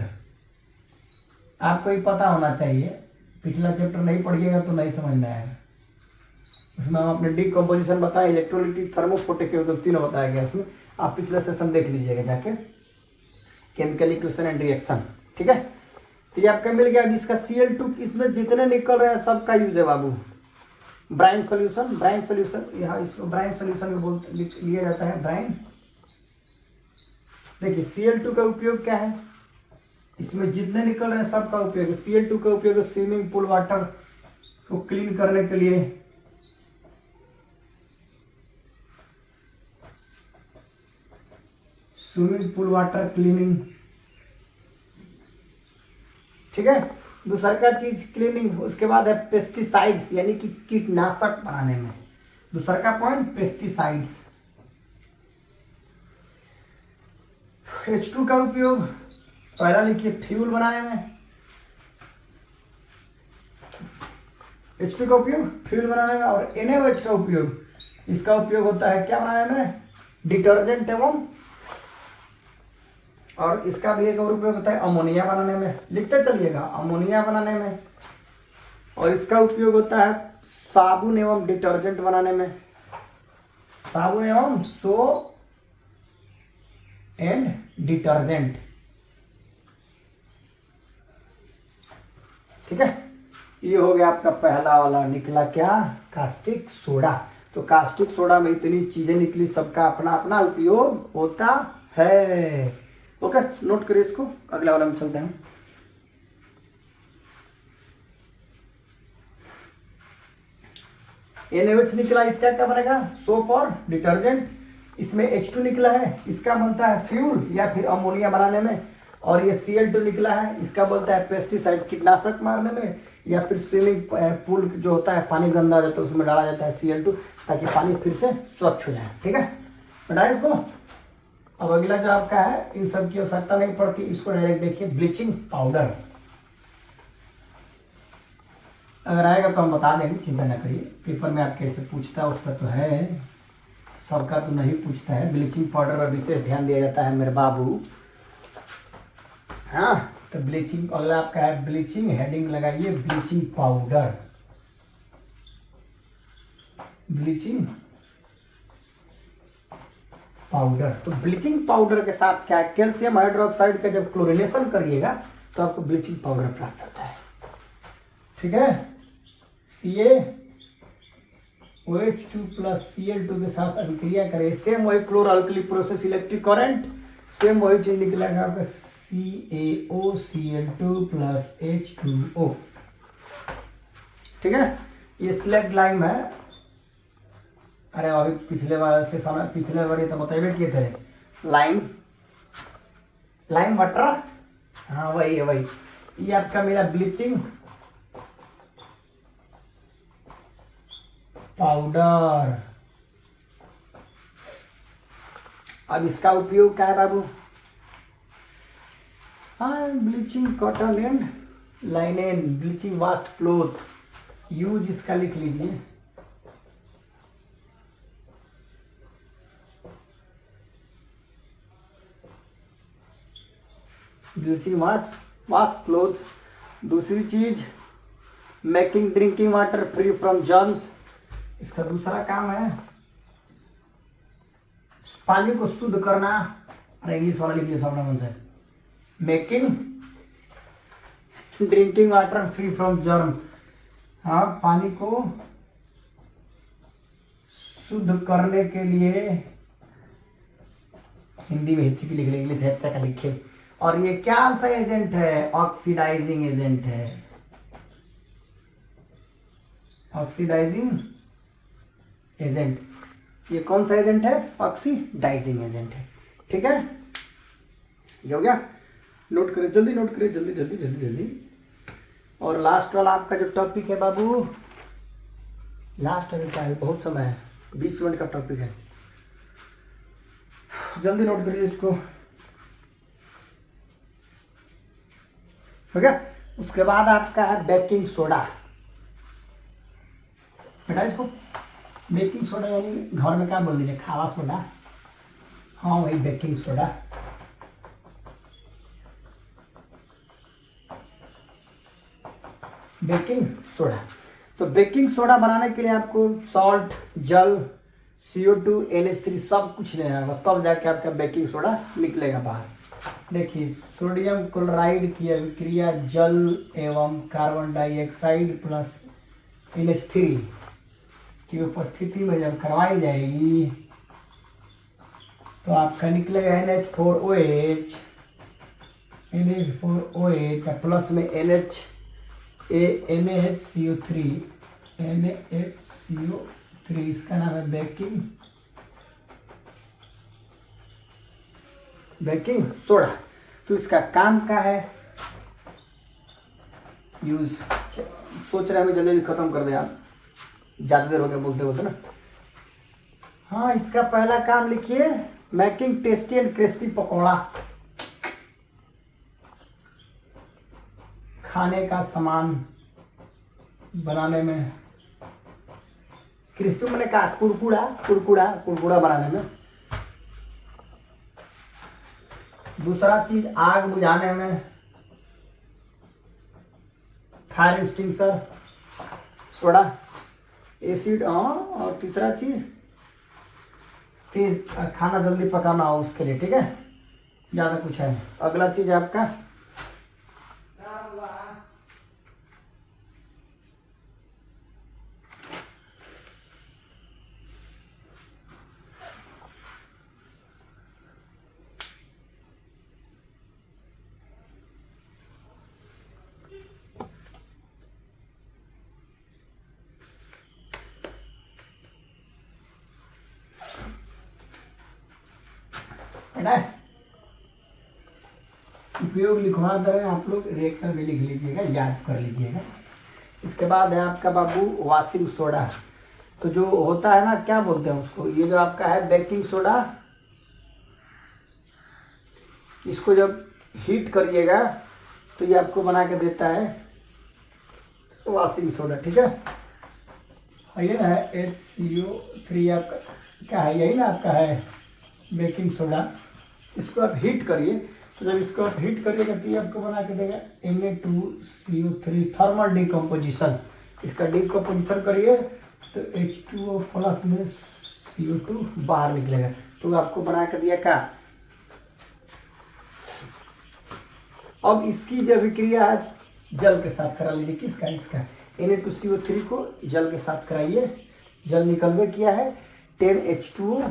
आपको ही पता होना चाहिए, पिछला चैप्टर नहीं पढ़िएगा तो नहीं समझ में आएगा। उसमें हम अपने डिकम्पोजिशन बताए, इलेक्ट्रोलिटिक, थर्मोफोटिक तीनों बताया गया उसमें। आप पिछला सेशन देख लीजिएगा जाके, केमिकल इक्वेशन एंड रिएक्शन। ठीक है, तो ये आपका मिल गया। अब इसका Cl2 इसमें जितने निकल रहे हैं सबका यूज है बाबू। ब्राइन सॉल्यूशन, ब्राइन सॉल्यूशन, यहाँ इसको ब्राइन सॉल्यूशन में बोलते लिया जाता है ब्राइन। देखिए Cl2 का उपयोग क्या है, इसमें जितने निकल रहे हैं सबका उपयोग है। Cl2 का उपयोग है स्विमिंग पूल वाटर को क्लीन करने के लिए, स्विमिंग पूल वाटर क्लीनिंग। ठीक है, दूसरा का चीज क्लीनिंग। उसके बाद है पेस्टिसाइड्स, यानी कि कीटनाशक बनाने में। दूसरा का पॉइंट पेस्टिसाइड्स। H2 का उपयोग पहला लिखिए फ्यूल बनाने में। H2 का उपयोग फ्यूल बनाने में। और NaOH का उपयोग, इसका उपयोग होता है क्या बनाने में, डिटर्जेंट एवं, और इसका भी एक और उपयोग होता है अमोनिया बनाने में। लिखते चलिएगा, अमोनिया बनाने में। और इसका उपयोग होता है साबुन एवं डिटर्जेंट बनाने में, साबुन एवं सोप एंड डिटर्जेंट। ठीक है, ये हो गया आपका पहला वाला। निकला क्या, कास्टिक सोडा। तो कास्टिक सोडा में इतनी चीजें निकली, सबका अपना अपना उपयोग होता है। ओके, नोट करिए इसको, अगला वाला में चलते हैं। NaOH निकला, इसका क्या बनेगा, सोप और डिटर्जेंट। इसमें H2 निकला है, इसका बनता है फ्यूल या फिर अमोनिया बनाने में। और ये Cl2 निकला है, इसका बोलता है पेस्टिसाइड, कीटनाशक मारने में, या फिर स्विमिंग पूल जो होता है, पानी गंदा हो जाता है उसमें डाला जाता है Cl2, ताकि पानी फिर से स्वच्छ हो जाए। ठीक है, बेटा इसको। अब अगला जो आपका है, इन सब की आवश्यकता नहीं पड़ती, इसको डायरेक्ट देखिए, ब्लीचिंग पाउडर। अगर आएगा तो हम बता देंगे, चिंता ना करिए। पेपर में आप कैसे पूछता है उसका तो है, सबका तो नहीं पूछता है। ब्लीचिंग पाउडर पर विशेष ध्यान दिया जाता है मेरे बाबू। हाँ, तो ब्लीचिंग, अगला आपका है ब्लीचिंग, हेडिंग लगाइए ब्लीचिंग पाउडर। ब्लीचिंग पाउडर, तो ब्लीचिंग पाउडर के साथ क्या है, कैल्शियम हाइड्रोक्साइड का जब क्लोरीनेशन करिएगा तो आपको ब्लीचिंग पाउडर प्राप्त होता है। ठीक है, CaOH2 प्लस Cl2 के साथ अभिक्रिया करें, सेम वही क्लोरोअल्कली प्रोसेस, इलेक्ट्रिक करंट, सेम वही चीज निकलेगा आपका CaOCl2 प्लस H2O। ठीक है, ये स्लैग लाइम है। अरे अभी पिछले बार से समय, पिछले बार तो बताइए किए थे, लाइम, लाइम वाटर। हाँ वही है, वही। ये आपका मेरा ब्लीचिंग पाउडर। अब इसका उपयोग क्या है बाबू, हाँ, bleaching cotton and linen, bleaching waste cloth. Use इसका लिख लीजिए, ब्लीचिंग वास्ट क्लोथ। दूसरी चीज, making drinking water free from germs. इसका दूसरा काम है पानी को शुद्ध करना। अरे इंग्लिश वाला लिख लिया सामने मन से, making drinking water free from germ. हाँ, पानी को शुद्ध करने के लिए, हिंदी में हिच्ची की लिख ले, इंग्लिश अच्छा का लिखे। और ये क्या सा एजेंट है, ऑक्सीडाइजिंग एजेंट है, ऑक्सीडाइजिंग एजेंट। ये कौन सा एजेंट है, ऑक्सीडाइजिंग एजेंट है। ठीक है, ये हो गया, नोट करें, जल्दी नोट करें, जल्दी जल्दी जल्दी जल्दी। और लास्ट वाला आपका जो टॉपिक है बाबू, लास्ट अभी क्या है, बहुत समय है, 20 मिनट का टॉपिक है, जल्दी नोट करिए इसको। ठीक है। उसके बाद आपका है बेकिंग सोडा। बेटा इसको बेकिंग सोडा यानी घर में क्या बोल दीजिए, खावा सोडा। हाँ वही बेकिंग सोडा। बेकिंग सोडा, तो बेकिंग सोडा बनाने के लिए आपको सॉल्ट, जल, CO2, NH3 सब कुछ लेना होगा, तब जाके आपका बेकिंग सोडा निकलेगा बाहर। देखिए सोडियम क्लोराइड की अभिक्रिया जल एवं कार्बन डाइऑक्साइड प्लस NH3 की उपस्थिति में जब करवाई जाएगी तो आपका निकलेगा NH4OH, NH4OH प्लस में NaHCO3, इसका नाम है बेकिंग सोडा। तो इसका काम क्या है, यूज सोच रहे हैं जल्दी खत्म कर दे आप, ज्यादा देर हो गया बोलते बोलते ना। हाँ इसका पहला काम लिखिए, making tasty and crispy pakora. खाने का सामान बनाने में, क्रिस्पी मैंने कहा कुरकुरा बनाने में। दूसरा चीज आग बुझाने में, फायर एक्सटिंग्विशर, सोडा, एसिड। और तीसरा चीज तेज खाना जल्दी पकाना हो उसके लिए, ठीक है, ज्यादा कुछ है नहीं। अगला चीज आपका उपयोग लिखवा दे रहे हैं आप लोग, रिएक्शन भी लिख लीजिएगा, याद कर लीजिएगा। इसके बाद है आपका बाबू वॉशिंग सोडा। तो जो होता है ना, क्या बोलते हैं उसको, ये जो आपका है बेकिंग सोडा, इसको जब हीट करिएगा तो ये आपको बना के देता है वॉशिंग सोडा, ठीक है। ये ना है HCO3 आपका, क्या है यही ना आपका है बेकिंग सोडा। इसको आप हीट करिए, तो जब इसको आप हीट करिएगा तो ये आपको बना के देगा Na2CO3, थर्मल डिकम्पोजिशन। इसका डिकम्पोजिशन करिए तो H2O प्लस में CO2 बाहर निकलेगा, तो आपको बना के दिया क्या। अब इसकी जो अभिक्रिया है जल के साथ करा लीजिए, किसका, इसका Na2CO3 को जल के साथ कराइए। जल निकलवे किया है 10H2O,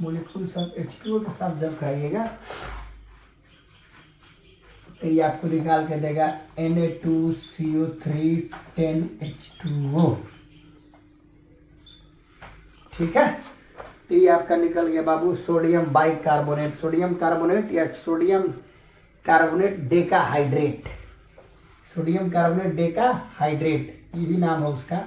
मोलिक्यूल सब H2O के साथ जब कराइएगा तो ये आपको निकाल के देगा Na2CO3 10H2O, ठीक है। तो ये आपका निकल गया बाबू सोडियम बाइकार्बोनेट, सोडियम कार्बोनेट या sodium carbonate decahydrate, sodium carbonate decahydrate, ये भी नाम है उसका।